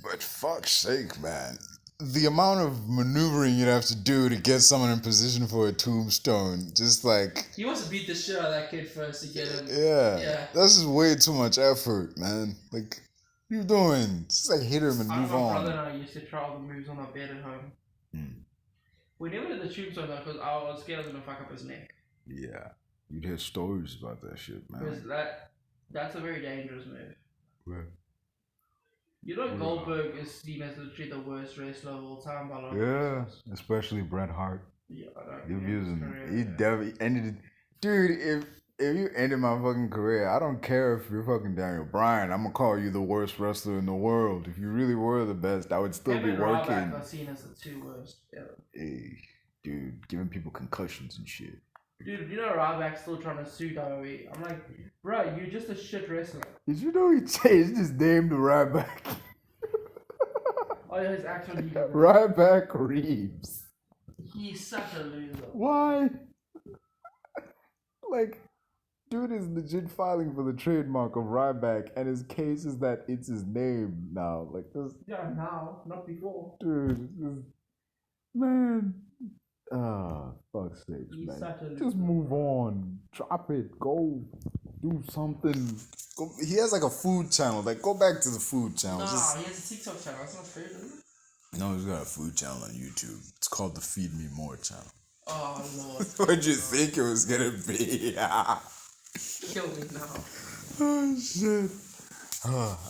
But fuck's sake, man. The amount of maneuvering you'd have to do to get someone in position for a tombstone, just like... He wants to beat the shit out of that kid first to get him. Yeah. That's just way too much effort, man. Like, what are you doing? Just like hit him and move on. My brother and I used to try all the moves on our bed at home. We never did the tombstone though because I was scared I was going to fuck up his neck. Yeah. You'd hear stories about that shit, man. Because that's a very dangerous move. Right. You know Goldberg is seen as literally the worst wrestler of all time by a lot of wrestlers. Especially Bret Hart. Yeah, I know. You're using him. He definitely ended it. Dude, if you ended my fucking career, I don't care if you're fucking Daniel Bryan. I'm gonna call you the worst wrestler in the world. If you really were the best, I would still be working. Ryback are seen as the two worst ever. Hey, dude, giving people concussions and shit. Dude, you know Ryback's still trying to sue WWE. I'm like, bro, you're just a shit wrestler. Did you know he changed his name to Ryback? Oh, yeah, his actual name. Ryback Reeves. He's such a loser. Why? Like, dude is legit filing for the trademark of Ryback, and his case is that it's his name now. Like this. Yeah, now, not before. Dude, man. Ah, fuck's sake, man. Just move on. Drop it. Go do something. Go. He has like a food channel. Like, go back to the food channel. Nah, he has a TikTok channel. That's not fair, is it? No, he's got a food channel on YouTube. It's called the Feed Me More channel. Oh, Lord. What'd you think it was gonna be? Kill me now. Oh, shit.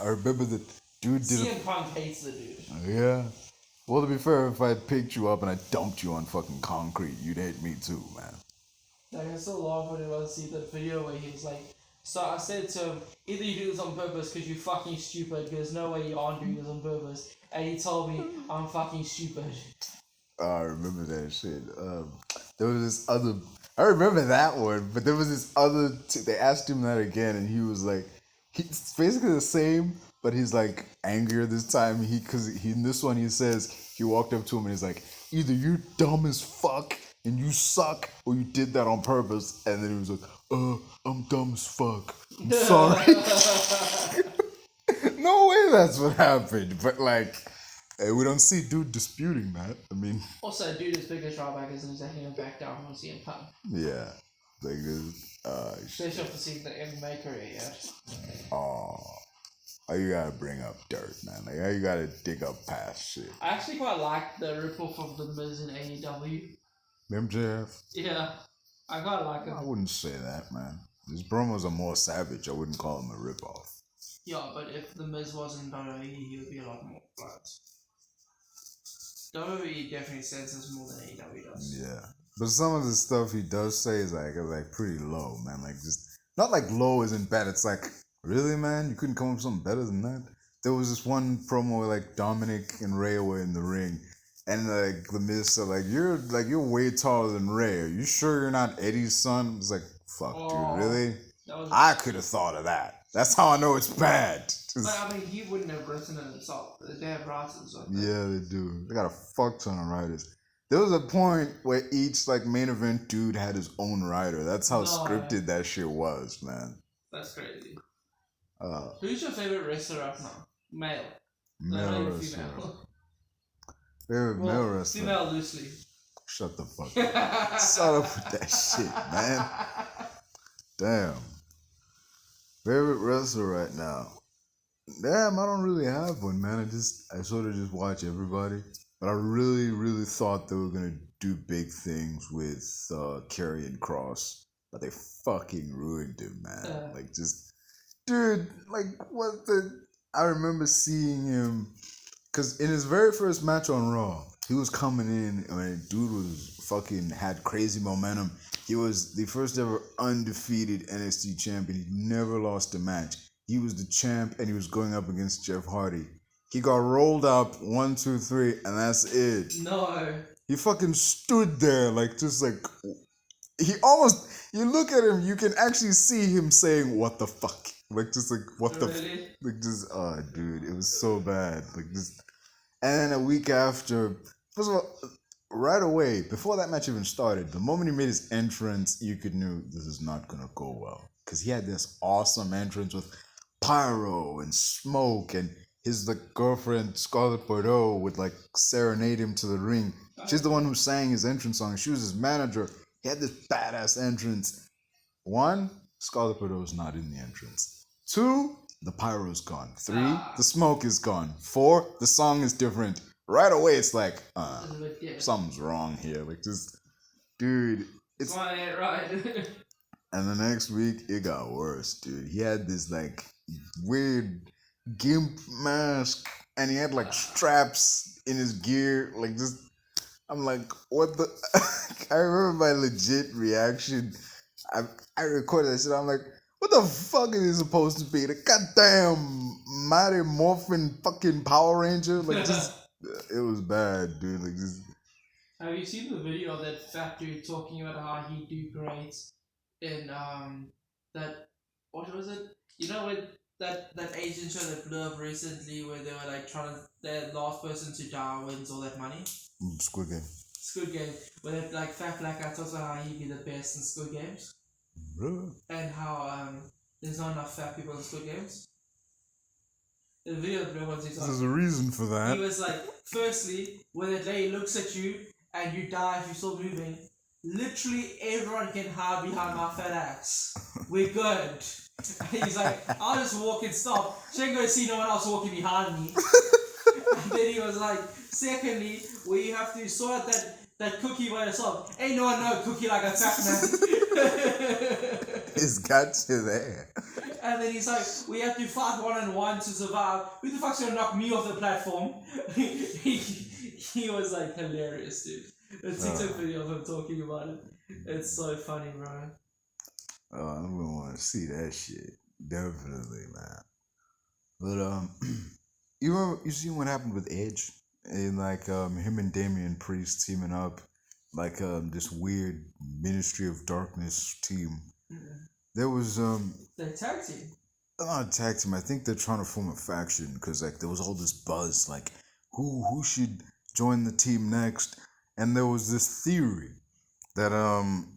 I remember the dude did CM Punk hates the dude. Yeah. Well, to be fair, if I picked you up and I dumped you on fucking concrete, you'd hate me too, man. Like, I still laugh when I see that video where he's like, so I said to him, either you do this on purpose because you're fucking stupid, there's no way you aren't doing this on purpose. And he told me, I'm fucking stupid. I remember that shit. There was this other I remember that one, but there was this other. They asked him that again, and he was like, he's basically the same, but he's like angrier this time. Because in this one he says he walked up to him and he's like, either you're dumb as fuck and you suck, or you did that on purpose. And then he was like, I'm dumb as fuck. I'm sorry. No way that's what happened, but like. Hey, we don't see dude disputing that. I mean, also, dude's biggest drawback is he's letting him back down from CM Punk. Yeah, like this. Especially after seeing the MMA career yet. Oh, you gotta bring up dirt, man. Like, you gotta dig up past shit. I actually quite like the ripoff of the Miz in AEW. MJF. Yeah, I quite like him. I wouldn't say that, man. His promos are more savage. I wouldn't call him a ripoff. Yeah, but if the Miz wasn't WWE, he would be a lot more blunt. WWE definitely senses more than AEW does. Yeah, but some of the stuff he does say is like pretty low, man. Like just not like low isn't bad. It's like really, man, you couldn't come up with something better than that. There was this one promo where like Dominic and Rhea were in the ring, and like the Miz said you're way taller than Rhea. Are you sure you're not Eddie's son? It's like fuck, dude, really? I could have thought of that. That's how I know it's bad. But I mean, he wouldn't have written it himself. They have writers like that. Yeah, they do. They got a fuck ton of writers. There was a point where each like main event dude had his own writer. That's how scripted that shit was, man. That's crazy. Who's your favorite wrestler up now? Male. Male wrestler. Favorite male wrestler. Female loosely. Shut the fuck up. Shut up with that shit, man. Damn. Favorite wrestler right now. Damn, I don't really have one, man. I sort of just watch everybody. But I really, really thought they were gonna do big things with Karrion Kross. But they fucking ruined him, man. Like just dude, like what the I remember seeing him because in his very first match on Raw, he was coming in and dude was fucking had crazy momentum. He was the first ever undefeated NXT champion. He never lost a match. He was the champ, and he was going up against Jeff Hardy. He got rolled up 1, 2, 3, and that's it. No. He fucking stood there like just like he almost. You look at him, you can actually see him saying "What the fuck?" Like just like what really? like just dude, it was so bad. Like just, and then a week after, first of all. Right away, before that match even started, the moment he made his entrance, you could knew this is not gonna go well. Because he had this awesome entrance with pyro and smoke, and his like girlfriend Scarlett Bordeaux would like serenade him to the ring. She's the one who sang his entrance song. She was his manager. He had this badass entrance. 1, Scarlett Bordeaux's not in the entrance. 2, the pyro's gone. 3, the smoke is gone. 4, the song is different. Right away, it's like, something's wrong here. Like, just, dude, it's... right. And the next week, it got worse, dude. He had this, like, weird gimp mask, and he had, like, straps in his gear. Like, just, I'm like, what the... I remember my legit reaction. I recorded that shit. I'm like, what the fuck is he supposed to be? The goddamn Mighty Morphin fucking Power Ranger? Like, just... It was bad, dude. Like just. Have you seen the video of that fat dude talking about how he do great in that what was it? You know with that Asian show that blew up recently where they were like trying to the last person to die wins all that money? Squid Game. Squid Game. Where that like fat black guy talks about how he'd be the best in Squid Games. Really? And how there's not enough fat people in Squid Games. The video blew up. There's a reason for that. He was like, firstly, when the lady looks at you and you die if you're still moving, literally everyone can hide behind my fat ass. We're good. And he's like, I'll just walk and stop. She ain't gonna see no one else walking behind me. And then he was like, secondly, where you have to sort out that cookie by yourself. Ain't no one know a cookie like a fat man. It's got you there. And then he's like, we have to fight 1-on-1 to survive. Who the fuck's gonna knock me off the platform? He was like hilarious, dude. The TikTok video of him talking about it. It's so funny, bro. Oh, I'm gonna want to see that shit. Definitely, man. But you see what happened with Edge? And like him and Damian Priest teaming up like this weird Ministry of Darkness team. Mm-mm. There was The tag team. not a tag team. I think they're trying to form a faction because like there was all this buzz like who should join the team next, and there was this theory that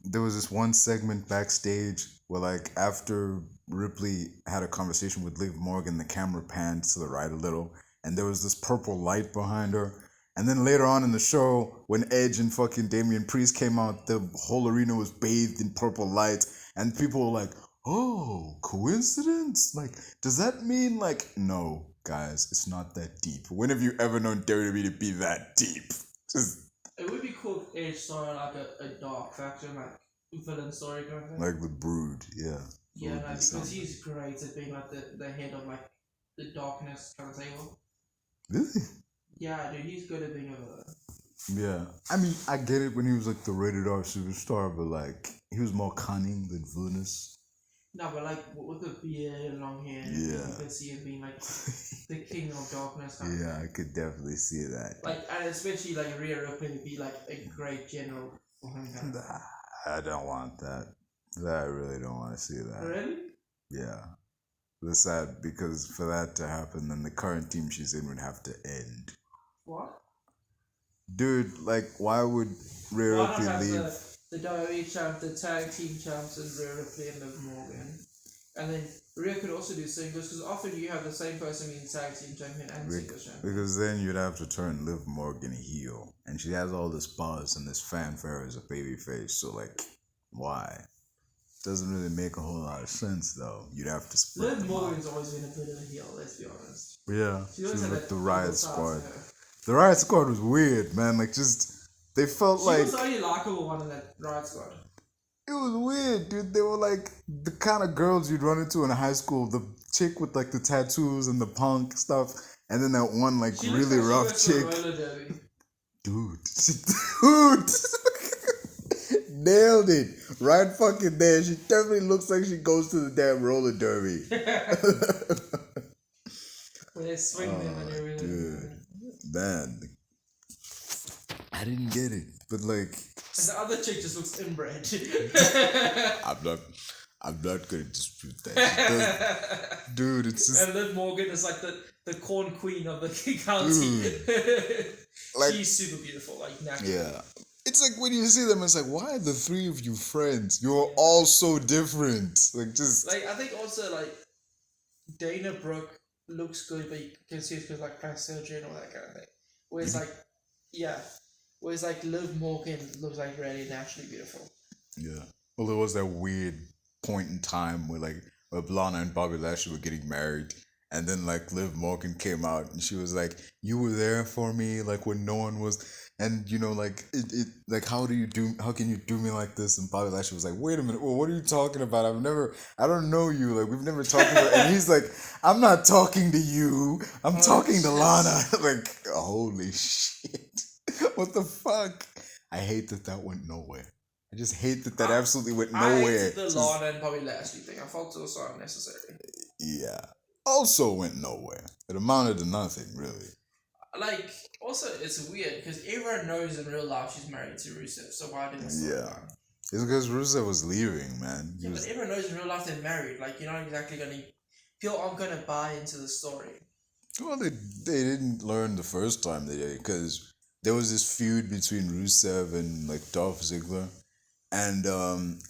there was this one segment backstage where like after Ripley had a conversation with Liv Morgan, the camera panned to the right a little, and there was this purple light behind her. And then later on in the show, when Edge and fucking Damian Priest came out, the whole arena was bathed in purple lights, and people were like, "Oh, coincidence? Like, does that mean like no, guys? It's not that deep. When have you ever known WWE to be that deep? Just It would be cool if Edge started like a dark faction, like villain story kind of thing. like the Brood, yeah." Yeah, Would no, be because something. he's great at being like the head of like the darkness kind of table. Really? Yeah, dude, he's good at being a villain. Yeah. I mean, I get it when he was like the rated R superstar, but like he was more cunning than villainous. No, but like with the beard and long hair, Yeah. you can see him being like the king of darkness. Kind of Yeah, thing. I could definitely see that. Like, and especially like Rhea Ripley would be like a great general for him. Kind of. I don't want that. I really don't want to see that. Really? Yeah. That's sad because for that to happen, then the current team she's in would have to end. What? Dude, like, why would Rhea Why not Ripley have leave? the WWE champ, the tag team champs, and Rhea Ripley and Liv Morgan? And then Rhea could also do singles because often you have the same person being tag team champion and singles champion. Because then you'd have to turn Liv Morgan heel. And she has all this buzz and this fanfare as a babyface, so like, why? Doesn't really make a whole lot of sense though. You'd have to split Liv them Morgan's up. always been a bit of a heel, let's be honest. Yeah, She she always was had like that the evil Riot side Squad. to her. The Riot Squad was weird, man. Like, just they felt She like was the only likable one in that Riot Squad. it was weird, dude. They were like the kind of girls you'd run into in high school. The chick with like the tattoos and the punk stuff, and then that one like She really rough looks like chick. she goes to roller derby. Dude, nailed it right fucking there. She definitely looks like she goes to the damn roller derby. Where they swing them and everything. Dude, man, I didn't get it, but like, And the other chick just looks inbred. I'm not gonna dispute that. Dude, it's just And Liv Morgan is like the corn queen of the county. Like- She's super beautiful, like naturally. yeah. It's like when you see them, it's like, why are the three of you friends? You're all so different. Like, just Like I think also like Dana Brooke looks good, but you can see it's because like plastic surgery and all that kind of thing. Whereas like whereas like Liv Morgan looks like really naturally beautiful. yeah. Well, there was that weird point in time where Lana and Bobby Lashley were getting married, and then like Liv Morgan came out and she was like, "You were there for me, like when no one was." And you know, like it like how can you do me like this? And Bobby Lashley was like, "Wait a minute, well, what are you talking about? I don't know you. Like we've never talked about." And he's like, "I'm not talking to you. I'm talking to Lana." Like, holy shit, what the fuck? I hate that went nowhere. I just hate that absolutely went I nowhere. hated the Lana and Bobby Lashley thing. I felt it was so unnecessary. Yeah, also went nowhere. It amounted to nothing really. Like, also, it's weird because everyone knows in real life she's married to Rusev, so why didn't it slow Yeah. down? It's because Rusev was leaving, man. He Yeah, was- but everyone knows in real life they're married. Like, you're not exactly gonna. People aren't gonna buy into the story. Well, they didn't learn the first time they did because there was this feud between Rusev and like Dolph Ziggler, and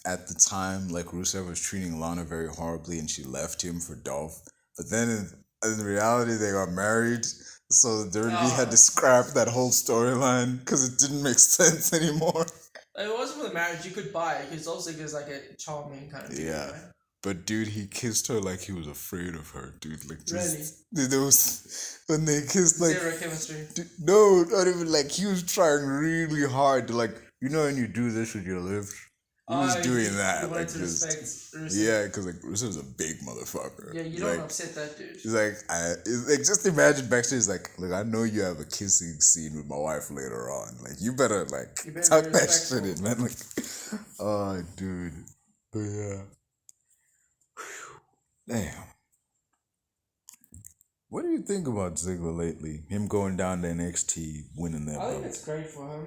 at the time like Rusev was treating Lana very horribly, and she left him for Dolph. But then in reality, they got married, so WWE had to scrap that whole storyline because it didn't make sense anymore. Like, it wasn't for the marriage, you could buy it because also there's like a charming kind of thing. Yeah. Right? But dude, he kissed her like he was afraid of her, dude. Like just Really? dude, there was when they kissed like Zero chemistry. dude, no, not even like he was trying really hard to like when you do this with your lips. He was doing that. You wanted Like to just respect Rusev. yeah, because like Rusev's a big motherfucker. Yeah, you don't like, upset that dude. He's like, like just imagine backstage, like, look, I know you have a kissing scene with my wife later on. Like, you better like You better tuck be that shit respectful. in, man. Like, oh, dude, but yeah, damn. What do you think about Ziggler lately? Him going down to NXT, winning that I think belt. it's great for him.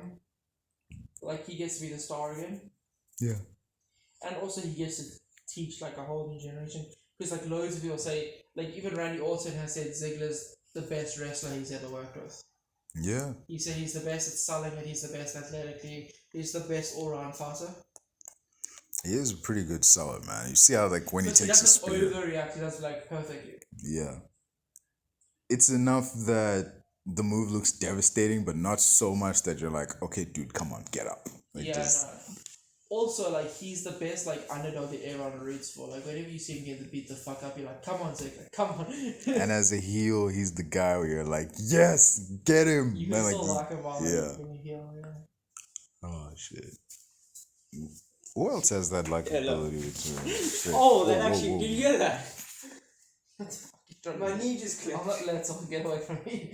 Like, he gets to be the star again. Yeah. And also he gets to teach, like, a whole new generation. Because, like, loads of people say, like, even Randy Orton has said Ziggler's the best wrestler he's ever worked with. Yeah. He said he's the best at selling it, he's the best athletically, he's the best all-round fighter. He is a pretty good seller, man. You see how, like, when he takes a spear. He doesn't overreact, he does it, like, perfectly. Yeah. It's enough that the move looks devastating, but not so much that you're like, okay, dude, come on, get up. Like, yeah, no. Also, like, he's the best, like, underdog that everyone roots for. Like, whenever you see him get beat the fuck up, you're like, come on, Ziggler, come on. And as a heel, he's the guy where you're like, yes, get him. You can still like him while being a heel, yeah. Oh, shit. Who else has that likability to Oh, that actually, did you hear that? My knee just clipped. I'm not let someone get away from me.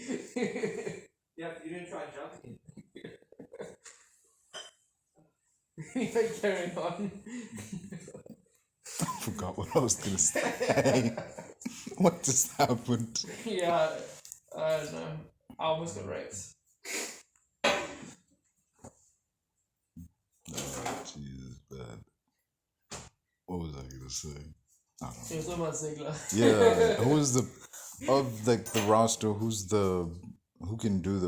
Yeah, you didn't try jumping. Anyway, carrying on. I forgot what I was gonna say. What just happened? Yeah, I don't know. I almost got wrecked. Oh, Jesus, man. What was I gonna say? I don't know. It was talking about Ziggler. Yeah, who's the of like the roster? Who can do the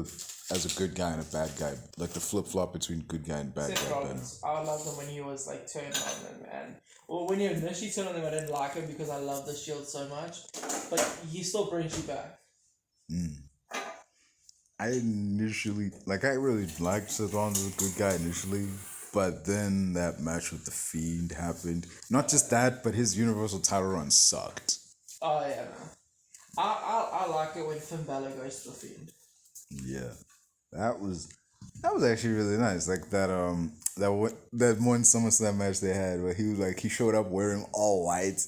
as a good guy and a bad guy, like the flip flop between good guy and bad Seth guy? Rollins. I loved him when he was like turned on him, and well, when he initially turned on him, I didn't like him because I love the Shield so much, but he still brings you back. I initially I really liked Seth Rollins as a good guy initially, but then that match with the Fiend happened. Not just that, but his Universal title run sucked. Oh yeah, man. I like it when Finn Balor goes to the Fiend. Yeah, that was actually really nice. Like that that one SummerSlam match they had where he showed up wearing all white,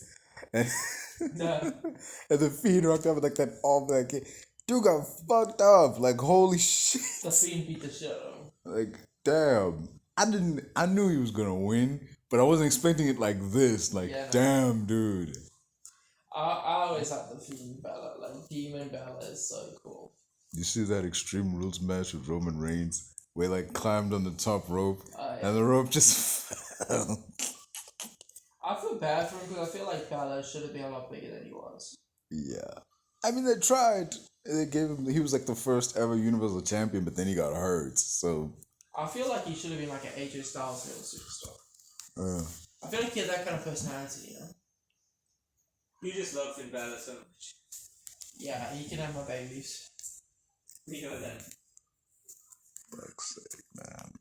and Yeah. and the Fiend rocked up with like that all black kid. Dude got fucked up. Like holy shit. The Fiend beat the shit out of him. Like damn. I knew he was gonna win, but I wasn't expecting it like this. Like damn, dude. I always like the Fiend Balor. Like Demon Balor is so cool. You see that Extreme Rules match with Roman Reigns where he climbed on the top rope and the rope just fell. I feel bad for him because I feel like Balor should have been a lot bigger than he was. Yeah. I mean, they tried. They gave him. He was like the first ever Universal Champion, but then he got hurt. So. I feel like he should have been like an AJ Styles level superstar. I feel like he had that kind of personality, you know. You just love Finn Balor so much. Yeah, he can have my babies. You know that. Fuck's sake, man.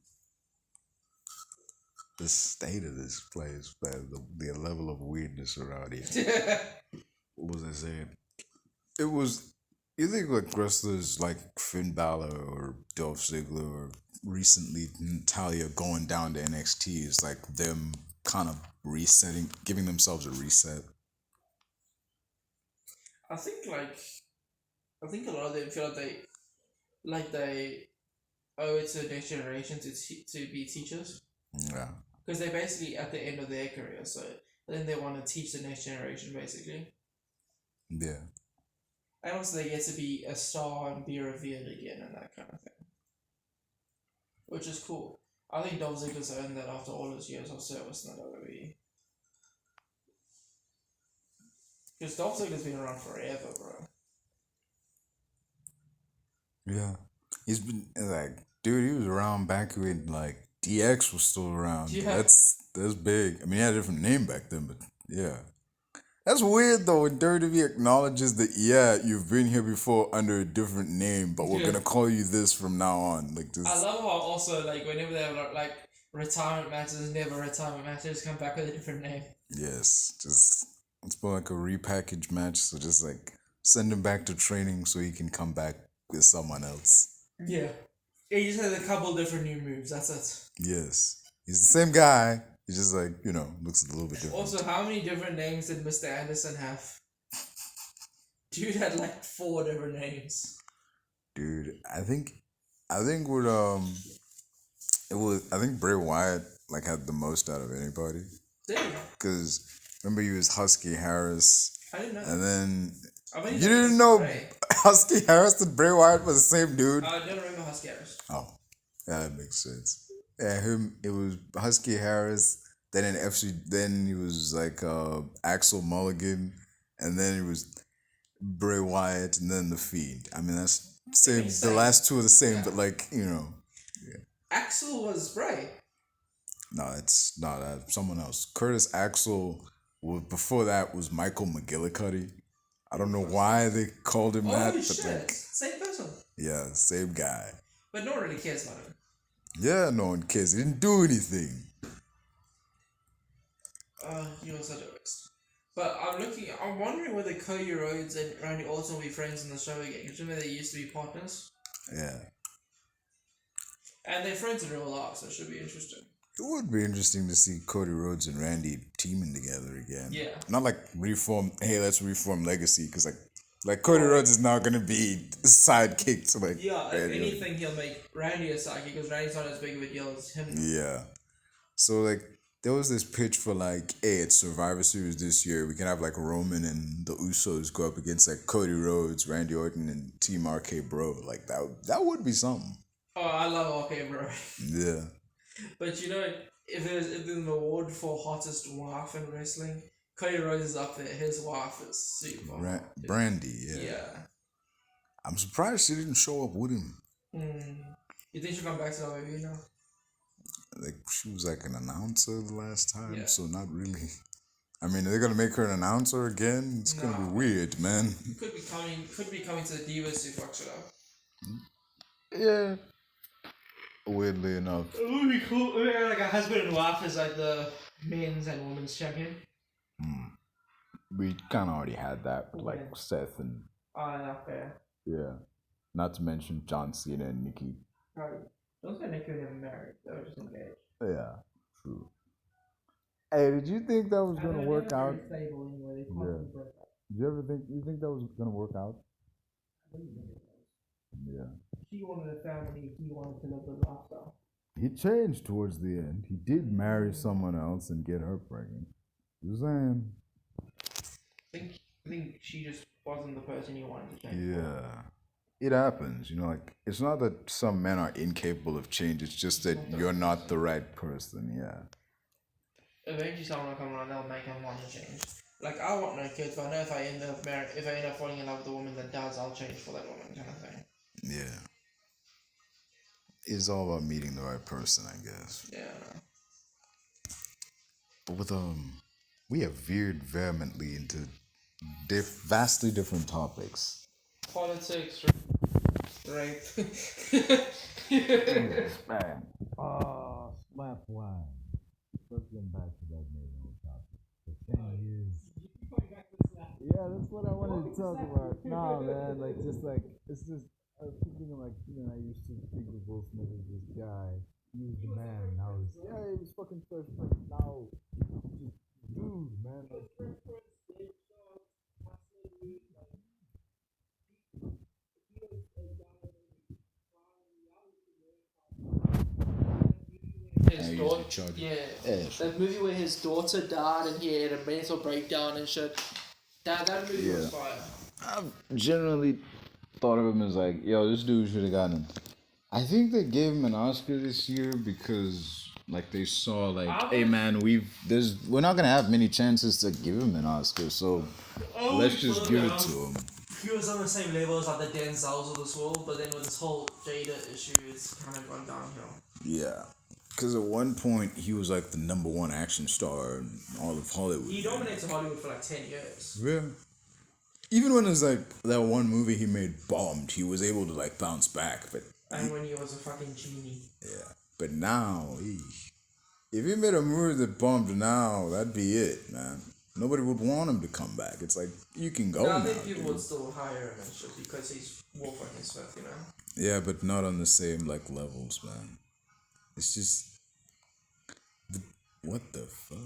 The state of this place, man. The level of weirdness around here. What was I saying? It was. You think like wrestlers like Finn Balor or Dolph Ziggler or recently Natalya going down to NXT is like them kind of resetting, giving themselves a reset. I think a lot of them feel like they owe it to the next generation to be teachers. Yeah. Because they're basically at the end of their career, so then they want to teach the next generation, basically. Yeah. And also they get to be a star and be revered again and that kind of thing. Which is cool. I think Dolph Ziggler's earned that after all his years of service in the WWE. Because Dolph Ziggler's been around forever, bro. Yeah. He's been dude, he was around back when DX was still around. Yeah. That's big. I mean, he had a different name back then, but yeah. That's weird though when WWE acknowledges that you've been here before under a different name, but we're gonna call you this from now on. I love how also whenever they have retirement matches, never retirement matches, come back with a different name. Yes, just it's more like a repackaged match. So just send him back to training so he can come back with someone else. Yeah, he just has a couple different new moves. That's it. Yes, he's the same guy. He just looks a little bit different. Also, how many different names did Mr. Anderson have? Dude had 4 different names. Dude, I think with I think Bray Wyatt had the most out of anybody. Did he? Because remember he was Husky Harris. I didn't know. And then I mean, you didn't know Husky Harris and Bray Wyatt was the same dude. I don't remember Husky Harris. Oh, yeah, that makes sense. Yeah, him. It was Husky Harris. Then in FC, then he was like Axel Mulligan, and then it was Bray Wyatt, and then the Fiend. I mean, that's same. makes The last sense. two are the same, Yeah. but like Axel was Bray. no, it's not that. Someone else. Curtis Axel. Before that was Michael McGillicuddy. I don't know why they called him that, Oh but shit! like, Same person. yeah, same guy. But no one really cares about him. Yeah, no one cares. He didn't do anything. He was such a waste. But I'm wondering whether Cody Rhodes and Randy Orton will be friends in the show again. Because remember they used to be partners? Yeah. And they're friends in real life, so it should be interesting. It would be interesting to see Cody Rhodes and Randy teaming together again. Yeah. Not like reform, hey, let's reform Legacy, because like Cody Rhodes is now going to be sidekick to like... Yeah, if Randy. anything, he'll make Randy a sidekick because Randy's not as big of a deal as him. Yeah. So like, there was this pitch for like, hey, it's Survivor Series this year. We can have like Roman and the Usos go up against like Cody Rhodes, Randy Orton, and Team RK Bro. Like that would be something. Oh, I love OK Bro. Yeah. But you know, if there's an award for hottest wife in wrestling, Cody Rhodes is up there. His wife is super hot. Brandy, yeah. Yeah. I'm surprised she didn't show up with him. You think she'll come back to WWE now? Like, she was like an announcer the last time, Yeah. so not really. I mean, are they gonna make her an announcer again? It's gonna be weird, man. Could be coming to the Divas to fuck shit up. Yeah. Weirdly enough. It would be cool. Like a husband and wife is like the men's and women's champion. We kind of already had that with like Seth and Oh, not fair. yeah. Not to mention John Cena and Nikki. Those guys never even married. They were just engaged. Yeah, true. Hey, did you think that was gonna work out? Stable anyway. They Yeah. Did you ever think that was gonna work out? Yeah. She wanted a family. He wanted to live the lifestyle. He changed towards the end. He did marry someone else and get her pregnant. You saying? I think she just wasn't the person he wanted to change. Yeah. It happens, like, it's not that some men are incapable of change, it's just that you're not the right person, yeah. Eventually someone will come around, they'll make him want to change. Like, I want no kids, but I know if I end up falling in love with a woman that does, I'll change for that woman, kind of thing. Yeah. It's all about meeting the right person, I guess. Yeah. But with, we have veered vehemently into vastly different topics. Politics, rape. Man. Oh, slap wine. Let's get back to that main topic. The thing is... Yeah, that's what I wanted to talk about. Nah, man, it's just... I was thinking like, I used to think of Will Smith as this guy. He was the man. Now he was fucking fresh. Like, now, just, dude, man. Like, His daughter, that movie where his daughter died and he had a mental breakdown and shit. That movie was fire. I've generally thought of him as like, yo, this dude should have gotten. I think they gave him an Oscar this year because like they saw like, hey man, we're not gonna have many chances to give him an Oscar, so let's just give it to him. He was on the same level as like the Denzels of this world, but then with this whole Jada issue, it's kind of gone downhill. Yeah. Because at one point, he was like the #1 action star in all of Hollywood. He dominated Hollywood for like 10 years. Yeah. Even when it was like that one movie he made bombed, he was able to like bounce back. And when he was a fucking genie. Yeah. But now, if he made a movie that bombed now, that'd be it, man. Nobody would want him to come back. It's like, you can go now. I think people would still hire him and shit because he's more fucking Smith, Yeah, but not on the same like levels, man. It's just... What the fuck?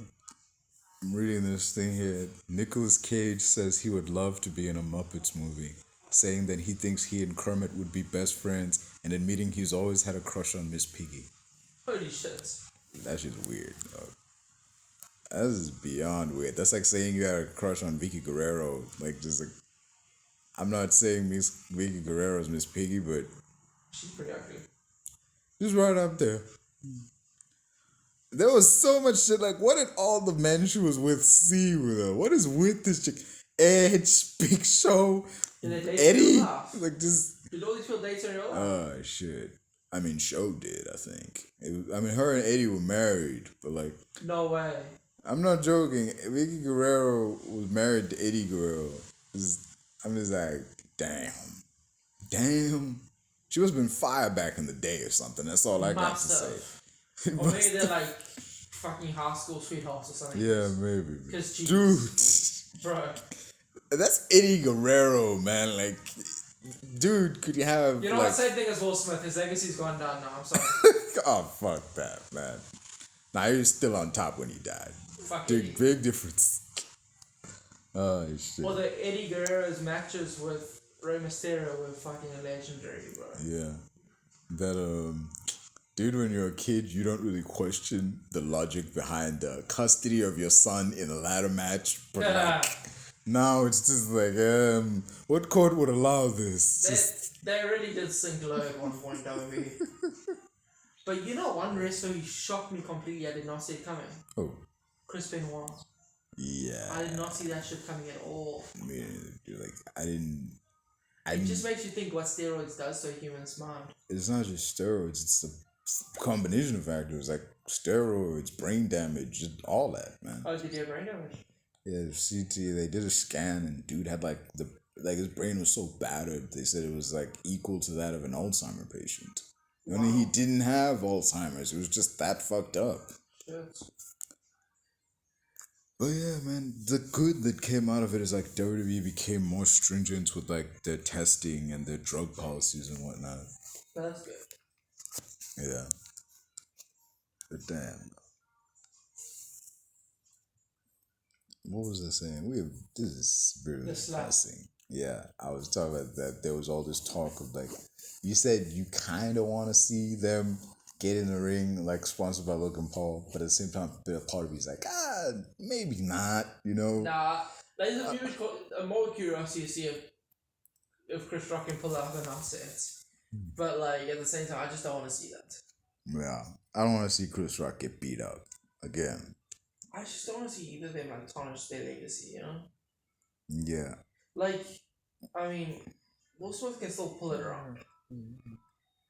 I'm reading this thing here. Nicolas Cage says he would love to be in a Muppets movie, saying that he thinks he and Kermit would be best friends, and admitting he's always had a crush on Miss Piggy. Holy shit. That shit's weird, dog. That is beyond weird. That's like saying you had a crush on Vicky Guerrero. Like, just like... I'm not saying Vicky Guerrero's Miss Piggy, but... She's pretty ugly. She's right up there. There was so much shit. Like, what did all the men she was with see with her? What is with this chick? Edge, Big Show, Eddie? Like, just... Did all these people date in real life? Oh, shit. I mean, Show did, I think. Her and Eddie were married, but, like... No way. I'm not joking. Vicky Guerrero was married to Eddie Guerrero. I'm just like, damn. She must have been fired back in the day or something. That's all I got to say. Or maybe they're like fucking high school sweethearts or something. Yeah, maybe. Dude. Bro. That's Eddie Guerrero, man. Like, dude, could you have... You know what? Same thing as Will Smith. His legacy's gone down now. I'm sorry. Oh, fuck that, man. Nah, he was still on top when he died. Fuck Big difference. Oh, shit. Well, the Eddie Guerrero's matches with Rey Mysterio were fucking legendary, bro. Yeah. That, dude, when you're a kid, you don't really question the logic behind the custody of your son in a ladder match. But like, now it's just like, what court would allow this? They really did sink low at one point, WB. But you know, one wrestler who shocked me completely, I did not see it coming. Oh. Chris Benoit. Yeah. I did not see that shit coming at all. I mean, It just makes you think what steroids does to a human's mind. It's not just steroids, it's a combination of factors like steroids, brain damage, just all that, man. Oh, did he have brain damage? Yeah, CT, they did a scan and dude had like his brain was so battered, they said it was like equal to that of an Alzheimer patient. Wow. Only he didn't have Alzheimer's, it was just that fucked up. Shit. But yeah, man, the good that came out of it is like WWE became more stringent with like their testing and their drug policies and whatnot. That's good. Yeah. But damn. What was I saying? This is really depressing. Yeah, I was talking about that there was all this talk of like, you said you kind of want to see them get in the ring, like sponsored by Logan Paul, but at the same time, a part of me is like, maybe not, you know? Nah, there's a more curiosity to see if Chris Rock can pull out the nonsense. But like at the same time, I just don't want to see that. Yeah, I don't want to see Chris Rock get beat up again. I just don't want to see either of them like tarnish their legacy, you know? Yeah. Like, I mean, Will Smith can still pull it around,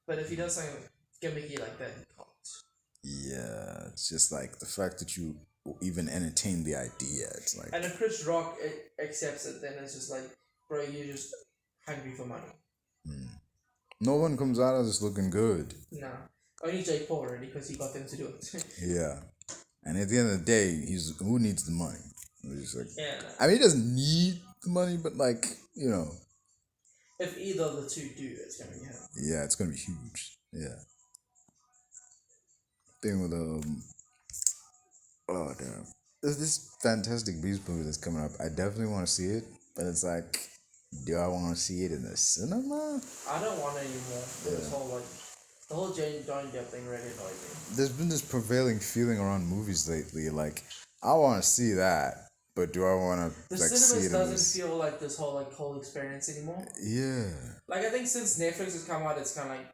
but if he does something gimmicky like that, he can't. Yeah, it's just like the fact that you even entertain the idea. It's like, and if Chris Rock accepts it, then it's just like, bro, you're just hungry for money. No one comes out of this looking good. Nah, only Jake Paul already because he got them to do it. Yeah, and at the end of the day, who needs the money? It's like, yeah, nah. I mean, he doesn't need the money, but like, you know, if either of the two do, it's gonna be hell. Yeah, it's gonna be huge. Yeah. Thing with oh damn, there's this Fantastic Beasts movie that's coming up. I definitely want to see it, but it's like, do I want to see it in the cinema? I don't want it anymore. This whole like the whole Johnny Depp thing really annoyed me. There's been this prevailing feeling around movies lately, like I want to see that, but do I want to the like see it? The cinemas doesn't feel like this whole experience anymore. Yeah. Like I think since Netflix has come out, it's kind of like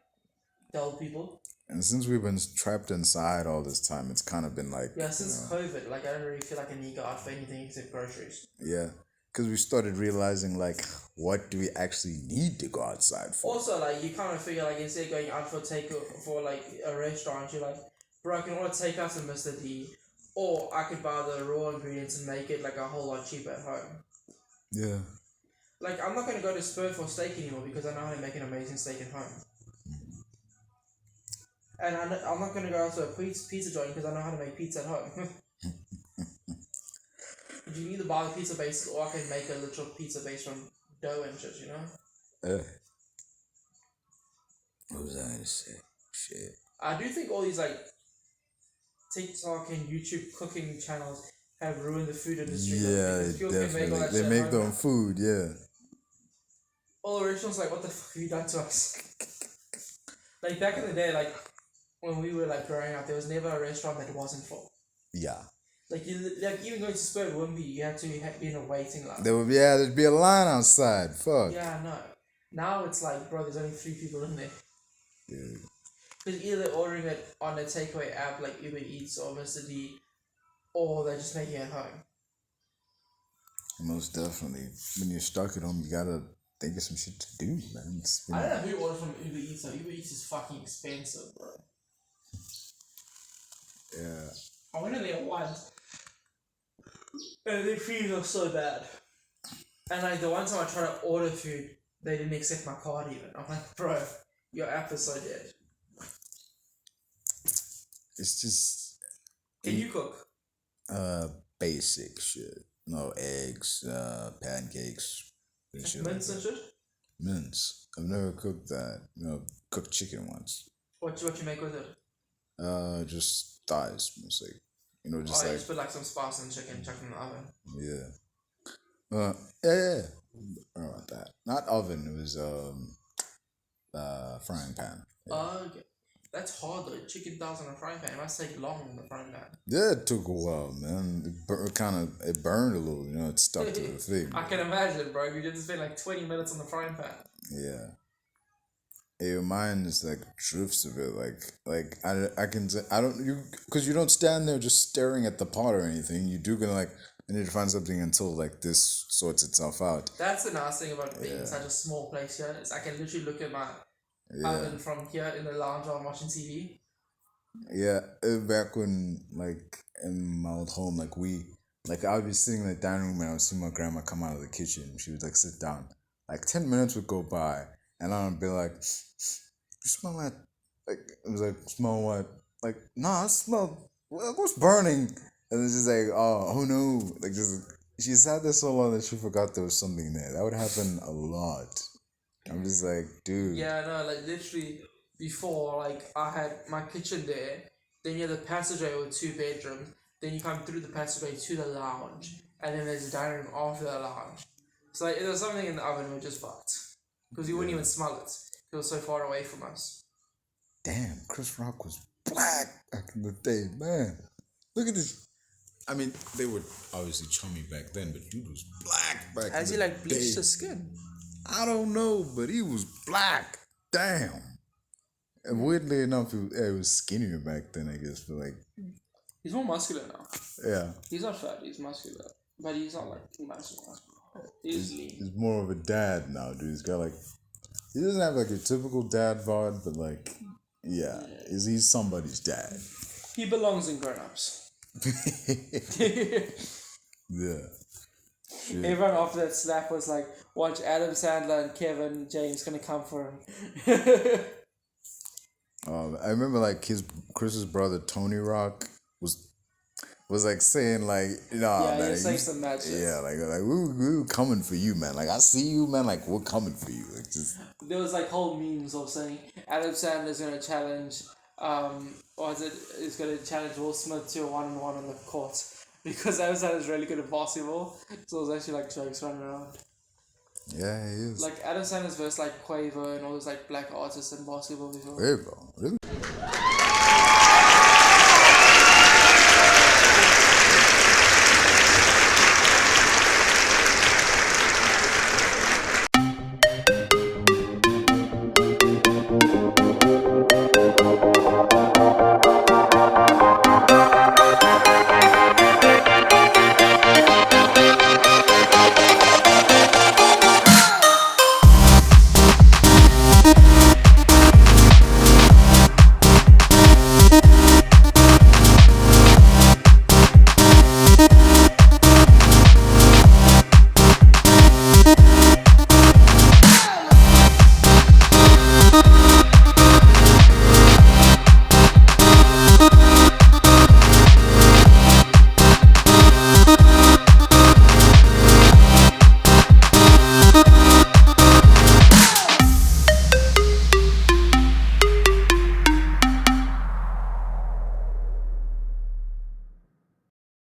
dull people. And since we've been trapped inside all this time, it's kind of been like... Yeah, since COVID, like, I don't really feel like I need to go out for anything except groceries. Yeah, because we started realizing, like, what do we actually need to go outside for? Also, like, you kind of figure, like, instead of going out for like, a restaurant, you're like, bro, I can order takeout from Mr. D, or I could buy the raw ingredients and make it, like, a whole lot cheaper at home. Yeah. Like, I'm not going to go to Spur for steak anymore because I know how to make an amazing steak at home. And I'm not going to go out to a pizza joint because I know how to make pizza at home. You can either buy the pizza base or I can make a literal pizza base from dough and shit, you know? What was I going to say? Shit. I do think all these, like, TikTok and YouTube cooking channels have ruined the food industry. Yeah, definitely. They make their own food, yeah. All the restaurants like, what the fuck have you done to us? Like, back in the day, like, when we were like growing up, there was never a restaurant that wasn't full. Yeah. Like even going to Spur wouldn't be. You had to be in a waiting line. There'd be a line outside. Fuck. Yeah, I know. Now it's like, bro, there's only 3 people in there. Dude. Because either they're ordering it on a takeaway app like Uber Eats or Mr. D, or they're just making it at home. Most definitely. When you're stuck at home, you gotta think of some shit to do, man. I don't know who orders from Uber Eats though. Uber Eats is fucking expensive, bro. Yeah. I went in there once, and their fees are so bad. And like the one time I tried to order food, they didn't accept my card even. I'm like, bro, your app is so dead. It's just... Can you cook? Basic shit. No eggs, pancakes, and shit Mince like and that. shit? Mince. I've never cooked that. Cooked chicken once. What you make with it? Just thighs, mostly. Just you just put like some spice and chicken, chuck in the oven. Yeah. Yeah. Around that. Not oven. It was frying pan. Yeah. Okay. That's hard though. Chicken thighs in a frying pan. It must take long in the frying pan. Yeah, it took a while, man. It burned a little. It stuck to the thing. I can imagine, bro. You just spend like 20 minutes on the frying pan. Yeah. Your mind is like drifts a bit, like I can say because you don't stand there just staring at the pot or anything. You do gonna I need to find something until this sorts itself out. That's the nice thing about being in such a small place here is I can literally look at my oven from here in the lounge while I'm watching TV. Yeah, back when in my old home, I would be sitting in the dining room and I would see my grandma come out of the kitchen. She would sit down. 10 minutes would go by and I would be like, you smell that? It was smell what? Nah, I smell, what's burning? And it's just oh no. She sat there so long that she forgot there was something there. That would happen a lot. I'm just dude. Yeah, no, literally before, I had my kitchen there, then you have the passageway with 2 bedrooms, then you come through the passageway to the lounge, and then there's a dining room after the lounge. So, if there's something in the oven, we're just fucked. Because you wouldn't even smell it. It was so far away from us. Damn, Chris Rock was black back in the day, man. Look at this. I mean, they were obviously chummy back then, but dude was black back Has in he the day. bleached his skin? I don't know, but he was black. Damn. And weirdly enough, he was skinnier back then, I guess. But he's more muscular now. Yeah. He's not fat, he's muscular. But he's not muscular. He's more of a dad now, dude. He's got he doesn't have a typical dad vibe, but yeah. He's somebody's dad. He belongs in grown-ups. Yeah. Shit. Everyone after that slap was watch Adam Sandler and Kevin James gonna come for him. I remember Chris's brother Tony Rock was saying man, he was saying some mad shit. Yeah, we were coming for you, man. I see you, man. We're coming for you. There was whole memes of saying Adam Sandler's gonna challenge is gonna challenge Will Smith to a 1-on-1 on the court because Adam Sandler's really good at basketball. So it was actually jokes running around. Yeah, he is. Adam Sandler's versus Quavo and all those black artists in basketball before. Quavo, really?